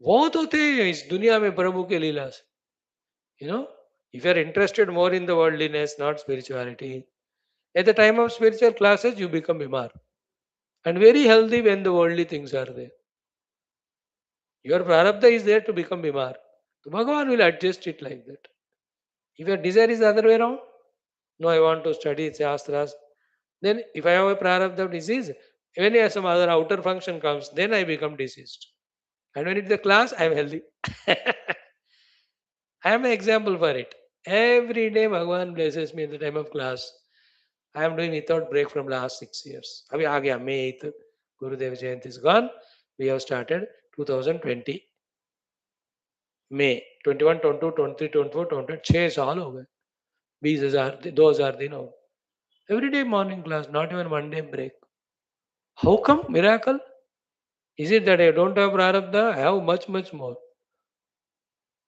बहुत होते हैं इस दुनिया में प्रभु के लीला से. You know, if you are interested more in the worldliness, not spirituality, at the time of spiritual classes, you become bimar. And very healthy when the worldly things are there. Your prarabdha is there to become bimar. So Bhagavan will adjust it like that. If your desire is the other way around, no, I want to study Shastras, then if I have a prarabdha disease, when some other outer function comes, then I become diseased. And when it's the class, I'm healthy. I am an example for it. Every day, Bhagwan blesses me in the time of class. I am doing without break from last 6 years. अभी आ गया May 8th, Gurudev Jayanti is gone. We have started 2020 May 21, 22, 23, 24, 25 6 साल हो गए 20,000 2,000 दिन हो every day morning class, not even one day break. How come miracle? Is it that I don't have prarabdha? I have much, much more.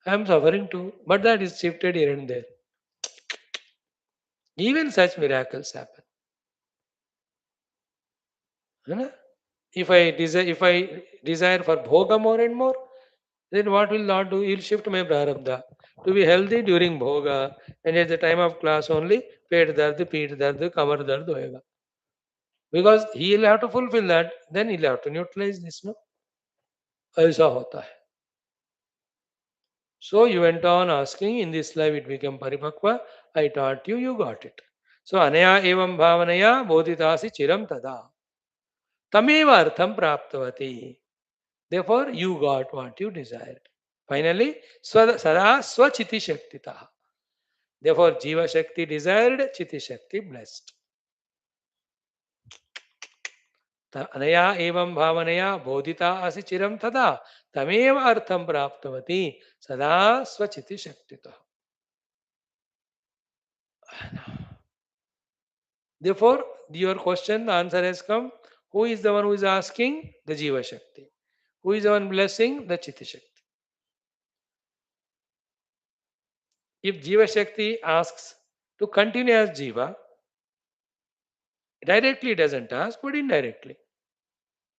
I am suffering too, but that is shifted here and there. Even such miracles happen. है ना? If I desire for bhoga more and more, then what will Lord do? He will shift my prarabdha to be healthy during bhoga, and at the time of class only पेट दर्द, पीठ दर्द, कमर दर्द होएगा. Because he will have to fulfill that, then he'll have to neutralize this. No, ऐसा होता है. So you went on asking, in this life it became paripakva. I taught you, you got it. So anaya evam bhavanaya bodhitasi chiram tada. Tameva artham praptavati. Therefore, you got what you desired. Finally, sada swachiti shaktita. Therefore, jiva shakti desired, chiti shakti blessed. अनया एवं भावनया बोधिता असि चिरम तदा तमेव अर्थम प्राप्तवती सदा स्वचिति शक्तितः. Therefore, your question, the answer has come. Who is the one who is asking? The Jiva Shakti. Who is the one blessing? The Chitti Shakti. If Jiva Shakti asks to continue as Jiva, directly doesn't ask, but indirectly.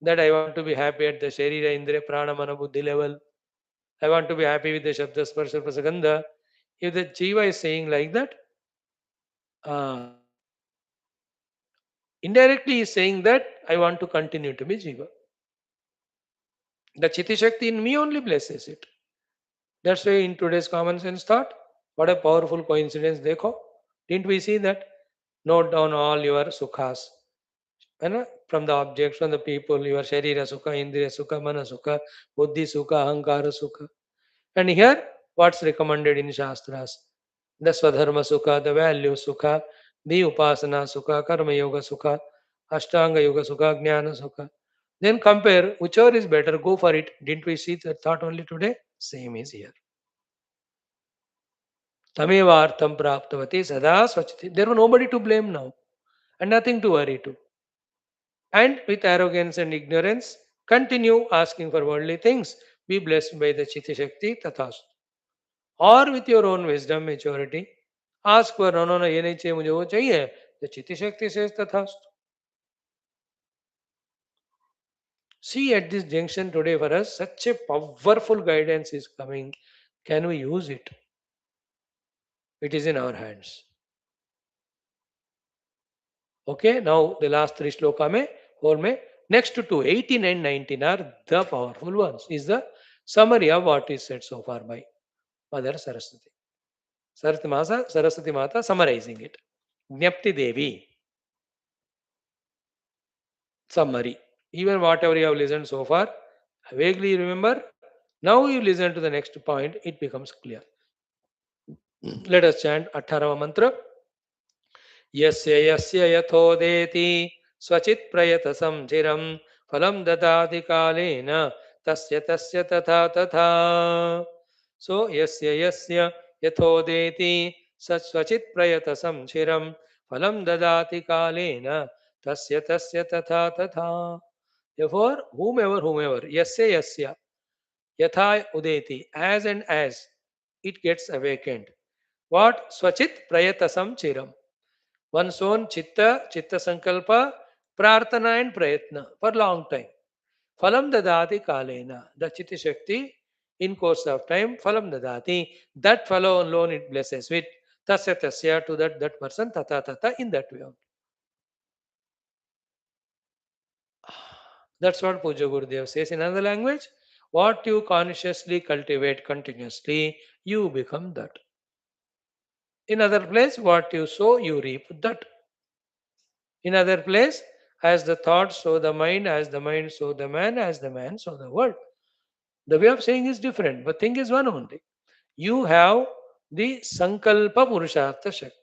That I want to be happy at the Sharira, Indriya, Prana, Mana, Buddhi level. I want to be happy with the Shabda, Sparsha, Prasagandha. If the Jiva is saying like that, uh, indirectly he is saying that I want to continue to be Jiva. The Chitti Shakti in me only blesses it. That's why in today's common sense thought, what a powerful coincidence, dekho. Didn't we see that? Note down all your sukhas. From the objects, from the people, your sharira sukha, indriya sukha, mana sukha, buddhi sukha, ahankara sukha. And here, what's recommended in Shastras? The Swadharma sukha, the value sukha, the upasana sukha, karma yoga sukha, ashtanga yoga sukha, jnana sukha. Then compare whichever is better, go for it. Didn't we see that thought only today? Same is here. Tamevartham praptavati sada swachati. There was nobody to blame now and nothing to worry to. And with arrogance and ignorance, continue asking for worldly things. Be blessed by the Chitti Shakti tathastu. Or with your own wisdom, maturity, ask for no, no, no, ये नहीं चाहिए मुझे वो चाहिए. The Chitti Shakti says tathastu. See, at this junction today for us, such a powerful guidance is coming. Can we use it? It is in our hands. Okay, now the last three shloka mein, whole mein, next to 18 and 19 are the powerful ones. Is the summary of what is said so far by Mother Saraswati. Saraswati Mata summarizing it. Jnapti Devi, summary. Even whatever you have listened so far, vaguely remember. Now you listen to the next point, it becomes clear. Let us chant 18th mantra. यस्य यस्य यथोदेति स्वचित् प्रयतसं चिरं फलं ददाति कालेन तस्य तस्य तथा तथा. So यस्य यस्य यथोदेति स्वचित् प्रयतसं चिरं फलं ददाति कालेन तस्य तस्य तथा तथा. Therefore, whomever, yasya yasya, yatha udeti, as and as it gets awakened. What? Swachit prayatasam chiram. One's own chitta sankalpa, prarthana and prayatna for long time. Phalam dadati kalena. The chitta shakti in course of time, phalam dadati. That fellow alone it blesses with tasya tasya to that person, tata tata in that way. That's what Puja Gurudev says in another language. What you consciously cultivate continuously, you become that. In other place, what you sow, you reap that. In other place, as the thought, so the mind, as the mind, so the man, as the man, so the world. The way of saying is different, but thing is one only. You have the Sankalpa Purushartha Shakti.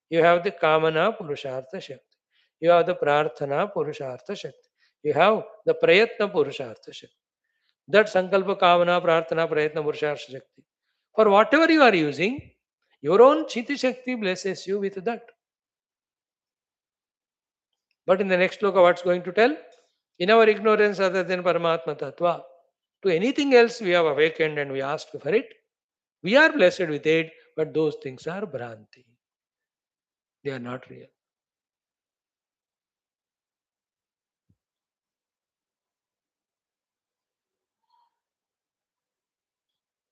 You have the Kamana Purushartha Shakti. You have the Prarthana Purushartha Shakti. You have the Prayatna Purushartha Shakti. That Sankalpa, Kamana, Prarthana, Prayatna Purushartha Shakti. For whatever you are using, your own Chiti Shakti blesses you with that. But in the next sloka, what's going to tell? In our ignorance other than Paramatma Tattva, to anything else we have awakened and we ask for it. We are blessed with it, but those things are Bhranti. They are not real.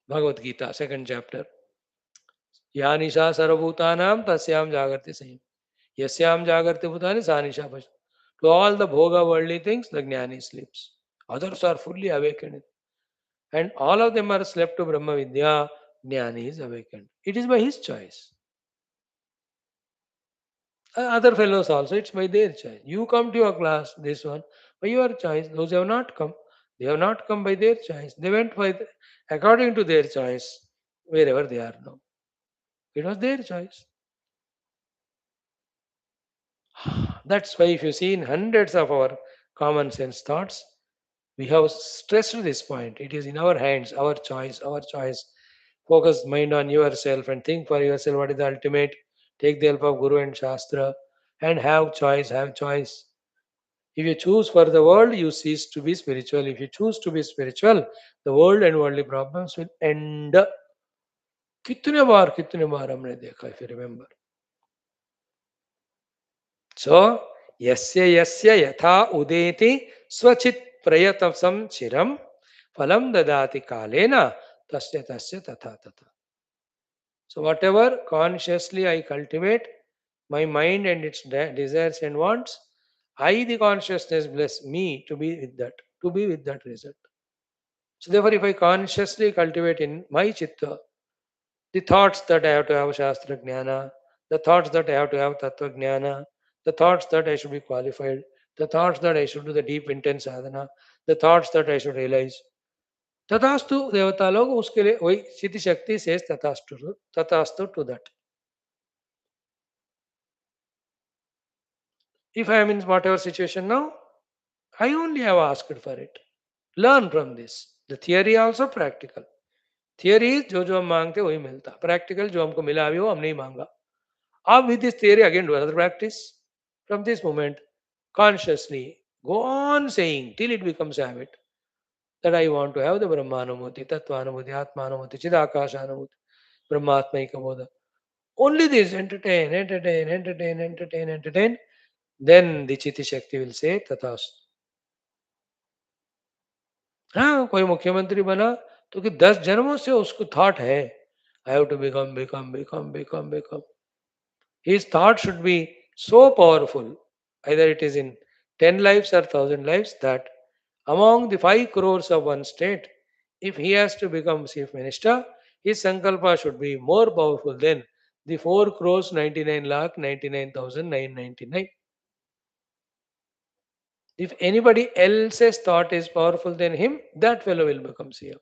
Bhagavad Gita, second chapter. Ya nisha sarvabhutanam tasyam jagarti sayim. Yasyam jagarti bhutani sa nisha bhaj. To all the bhoga worldly things, the jnani sleeps. Others are fully awakened. And all of them are slept to Brahma Vidya. Jnani is awakened. It is by his choice. Other fellows also, it's by their choice. You come to your class, this one, by your choice. Those who have not come, they have not come by their choice. They went according to their choice, wherever they are now. It was their choice. That's why if you see in hundreds of our common sense thoughts, we have stressed this point. It is in our hands, our choice, our choice. Focus mind on yourself and think for yourself what is the ultimate. Take the help of Guru and Shastra and have choice, have choice. If you choose for the world, you cease to be spiritual. If you choose to be spiritual, the world and worldly problems will end. कितने बार हमने देखा, if you remember. So, yasya yasya yatha udeti swachit prayatasam chiram phalam dadati kalena tasya tasya tatha tatha. So, whatever consciously I cultivate, my mind and its desires and wants, I, the consciousness, bless me to be with that result. So therefore, if I consciously cultivate in my chitta the thoughts that I have to have Shastra Jnana, the thoughts that I have to have Tattva Jnana, the thoughts that I should be qualified, the thoughts that I should do the deep intense sadhana, the thoughts that I should realize. तथास्तु देवता लोग उसके लिए वही सिद्धि शक्ति से तथास्तु to that. If I am in whatever situation now, I only have asked for it. Learn from this. The theory also practical. Theory is जो हम मांगते वही मिलता. Practical जो हमको मिला अभी वो हम नहीं मांगा. Up with this theory, again do another practice. From this moment, consciously go on saying till it becomes a habit that I want to have the Brahmanamurti, Tattvanamurti, Atmanamurti, Chidakashanamurti, Brahmatmaika Bodha. Only this, entertain, entertain, entertain, entertain, entertain. Then the Chiti Shakti will say, Tathas. हाँ कोई मुख्यमंत्री बना तो कि 10 जन्मों से उसको thought है I have to become become become become become. His thought should be so powerful, either it is in 10 lives or 1,000 lives, that among the 5 crores of one state, if he has to become chief minister, his sankalpa should be more powerful than the 4 crores 99 lakh 99,999. If anybody else's thought is powerful than him, that fellow will become CM.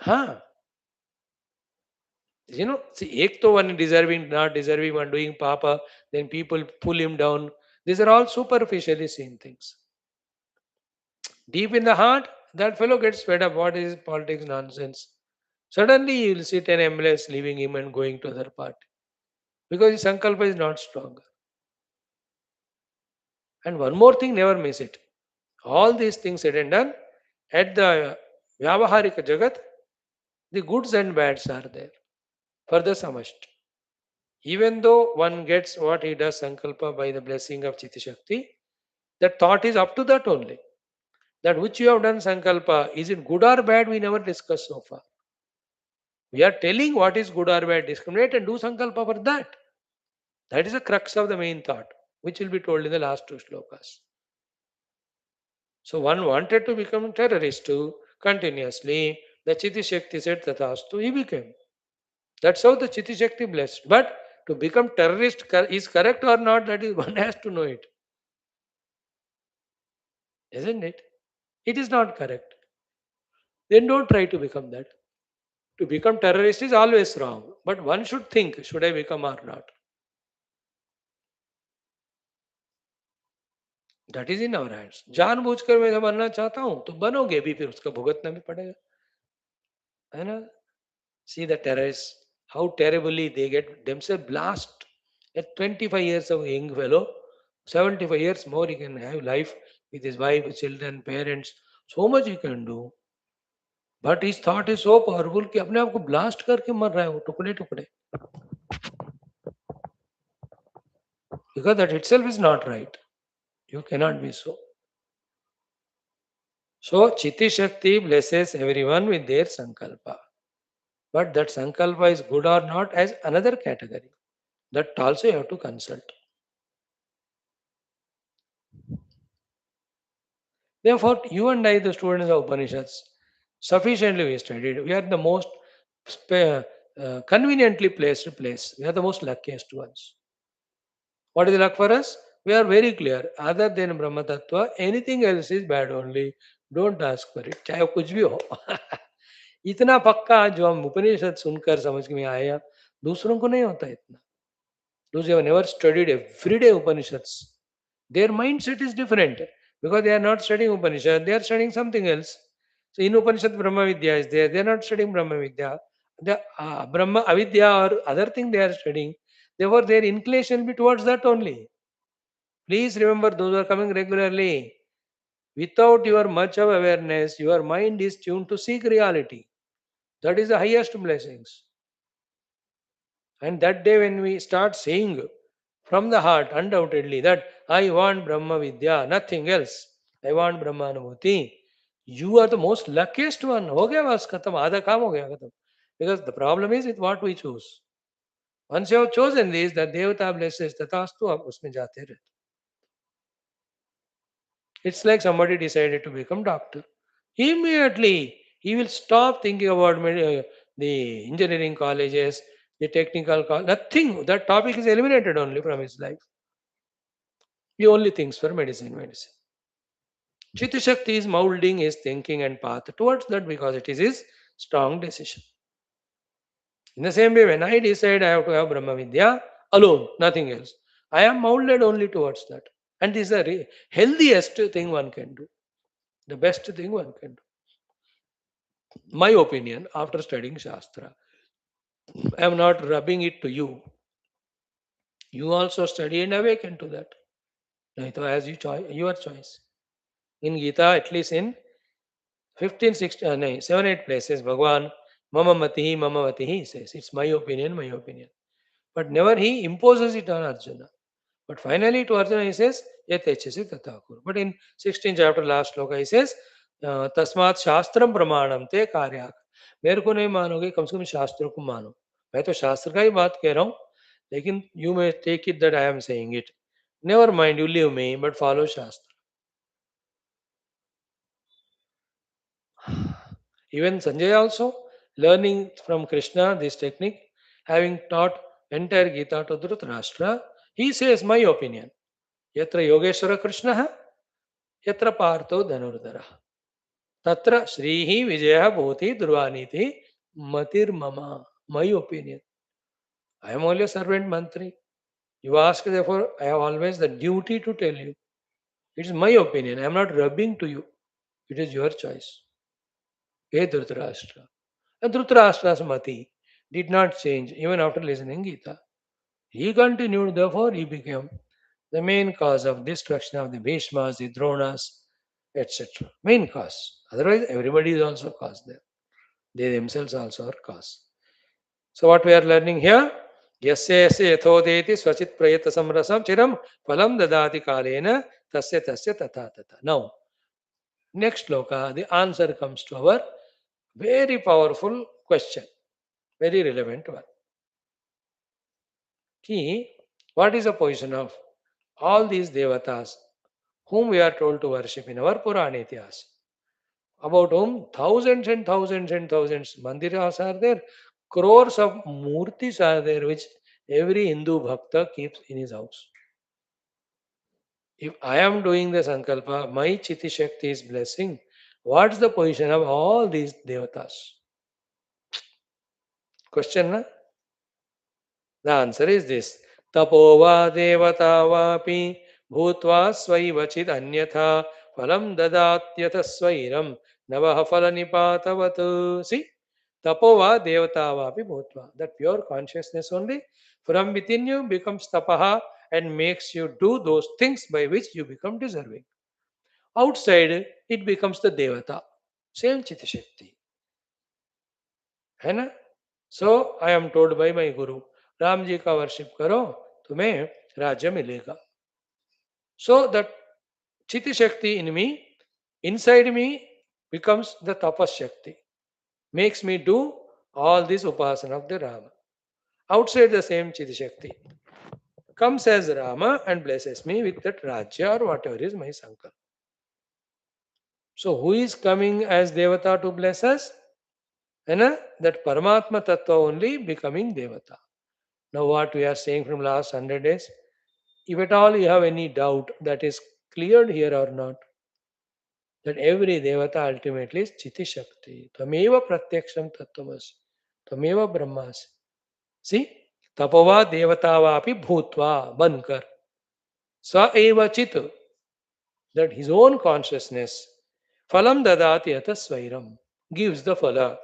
हाँ, see, ek to one deserving, not deserving, one doing papa, then people pull him down. These are all superficially seen things. Deep in the heart, that fellow gets fed up. What is politics nonsense? Suddenly you will see 10 MLAs leaving him and going to other party because his sankalpa is not stronger. And one more thing, never miss it. All these things said and done, at the Vyavaharika Jagat, the goods and bads are there for the samashti. Even though one gets what he does sankalpa by the blessing of Chitti Shakti, that thought is up to that only. That which you have done sankalpa, is it good or bad, we never discussed so far. We are telling what is good or bad, discriminate and do sankalpa for that. That is the crux of the main thought, which will be told in the last 2 shlokas. So one wanted to become terrorist too, continuously. The Chitti Shakti said Tathastu, he became. That's how the Chitti Shakti blessed. But to become terrorist is correct or not, that is one has to know it. isn't it? It is not correct. Then don't try to become that. To become terrorist is always wrong. But one should think, should I become or not? That is in our hands. जानबूझकर मैं जब बनना चाहता हूं तो बनोगे भी, फिर उसका भुगतना भी पड़ेगा, है ना? See the terrorists, how terribly they get themselves blast. At 25 years of young fellow, 75 years more he can have life with his wife, children, parents. So much he can do. But his thought is so powerful कि अपने आप को blast करके मर रहा है वो टुकड़े टुकड़े. Because that itself is not right. You cannot be so. So Chitti Shakti blesses everyone with their sankalpa. But that sankalpa is good or not as another category. That also you have to consult. Therefore, you and I, the students of Upanishads, sufficiently we studied. We are the most conveniently placed place. We are the most luckiest ones. What is luck for us? We are very clear. Other than Brahma Tattva, anything else is bad only. Don't ask for it. चाहे वो कुछ भी हो. इतना पक्का जो हम उपनिषद सुनकर समझ में आया, दूसरों को नहीं होता इतना. Those who have never studied everyday Upanishads, their mindset is different because they are not studying Upanishad, they are studying something else. So in Upanishad, Brahma Vidya is there, they are not studying Brahma Vidya. The Brahma Avidya or other thing they are studying, therefore their inclination will be towards that only. Please remember, those who are coming regularly, without your much of awareness, your mind is tuned to seek reality. That is the highest blessings. And that day when we start saying from the heart, undoubtedly, that I want Brahma Vidya, nothing else. I want Brahmanubhuti. You are the most luckiest one. हो गया बस खत्म, आधा काम हो गया खत्म. Because the problem is with what we choose. Once you have chosen this, that Devata blesses, तथास्तु आप उसमें जाते रहते. It's like somebody decided to become doctor. Immediately, he will stop thinking about the engineering colleges, the technical college. Nothing. That topic is eliminated only from his life. He only thinks for medicine, medicine. Chitta Shakti is molding his thinking and path towards that because it is his strong decision. In the same way, when I decide I have to have Brahma Vidya alone, nothing else, I am molded only towards that. And this is the healthiest thing one can do. The best thing one can do. My opinion after studying Shastra. I am not rubbing it to you. You also study and awaken to that. Naito as your choice. In Gita, at least in 15, 16, no, 7, 8 places, Bhagwan, Mama Matihi, Mama Matihi, he says, it's my opinion, my opinion. But never he imposes it on Arjuna. But finally to Arjuna he says, Yatechasi Tatakur. But in 16th chapter, last sloka, he says, Tasmat Shastram Pramanam Te Karyak. मेरे को नहीं मानोगे, कम से कम शास्त्र को मानो. मैं तो शास्त्र का ही बात कह रहा हूँ, लेकिन you may take it that I am saying it. Never mind, you leave me, but follow Shastra. Even Sanjay also, learning from Krishna this technique, having taught entire Gita to Dhritarashtra, he says, my opinion, Yatra Yogeshwara Krishna, Yatra Partho Dhanurdara. Tatra Shrihi Vijaya Bhoti Durvaniti Matir Mama. My opinion. I am only a servant mantri. You ask, therefore, I have always the duty to tell you. It is my opinion. I am not rubbing to you. It is your choice. Hey Dhritarashtra. And Dhritarashtra's mati did not change even after listening Gita. He continued, therefore, he became the main cause of destruction of the Bhishmas, the Dronas, etc. Main cause. Otherwise, everybody is also cause there. They themselves also are cause. So, what we are learning here? Yasya yasya yathodeti swachit prayata samrasam chiram phalam dadati kalena tasya tasya tata tata. Now, next sloka, the answer comes to our very powerful question, very relevant one. Ki, what is the position of all these devatas whom we are told to worship in our Purana Itihas? About whom thousands and thousands and thousands mandiras are there, crores of murtis are there which every Hindu bhakta keeps in his house. If I am doing the Sankalpa, my Chiti Shakti is blessing. What's the position of all these devatas? Question, na? The answer is this. Tapova devata vapi bhutva svaivachit anyatha phalam dadatyatha svairam navaha phalanipatavat. See? Tapova devata vapi bhutva. That pure consciousness only from within you becomes tapaha and makes you do those things by which you become deserving. Outside, it becomes the devata. Same Chitta Shakti. है ना? So I am told by my guru, Ram जी का worship करो, तुम्हें राज्य मिलेगा. So that चिति शक्ति इन मी, inside me, becomes the tapas shakti, makes me do all this upasana of the Rama. Outside, the same Chitti Shakti comes as Rama and blesses me with that Rajya or whatever is my Sankalpa. So who is coming as Devata to bless us? And that Paramatma Tattva only becoming Devata. Now what we are saying from last 100 days, if at all you have any doubt that is cleared here or not, that every Devata ultimately is Chiti Shakti. Tameva Pratyaksham Tattvamasi. Tameva Brahmasi. See? Tapava Devatavapi Bhutva Bankar. Sa eva Chit. That his own consciousness. Phalam dadati yata svairam. Gives the phala.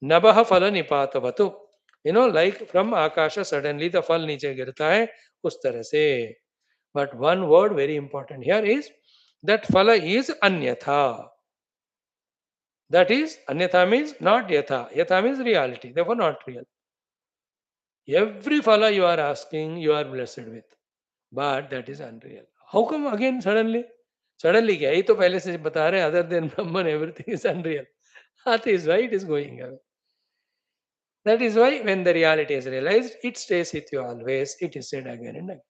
Nabaha phala nipatavatu. Like from Akasha, suddenly the phal niche girta hai. Us tarah se. But one word very important here is that phala is anyatha. That is, anyatha means not yatha. Yatha means reality, therefore not real. Every phala you are asking, you are blessed with. But that is unreal. How come again suddenly? Suddenly क्या? यही तो पहले से बता रहे, other than Brahman, everything is unreal. That is why it is going away. That is why when the reality is realized, it stays with you always. It is said again and again.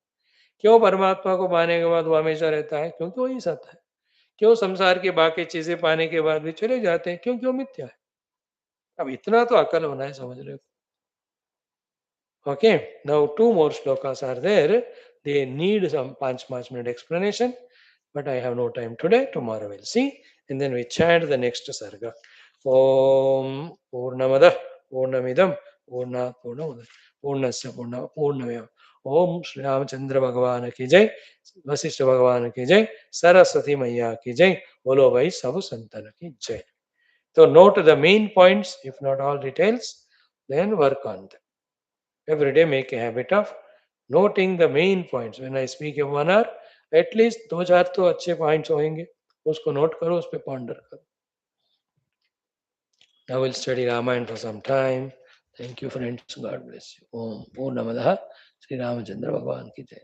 क्यों परमात्मा को पाने के बाद वो हमेशा रहता है? क्योंकि वही सत्य है. क्यों संसार की बाकी चीजें पाने के बाद भी चले जाते हैं? क्योंकि वो मिथ्या है. अब इतना तो अकल होना है, समझ रहे हो? Okay, now two more shlokas are there. They need some 5 minute explanation, but I have no time today. Tomorrow we'll see. And then we chant the next sarga. Om Purnamada Purnamidam Purna Purnamada Purnasya Purnamaya. Om Shri Ramachandra Bhagavan ki jai, Vaashishtha Bhagavan ki jai, Saraswati Maya ki jai, Bolo Bhai Sabu Santana ki jai. So note the main points, if not all details, then work on them. Every day make a habit of noting the main points. When I speak of 1 hour, at least 2-4 तो अच्छे points होंगे, उसको note करो, उस पे ponder करो. Now we'll study Ramayana for some time. Thank you friends. God bless you. Om Purnamadaha Sri Ramachandra Bhagavan ki jai.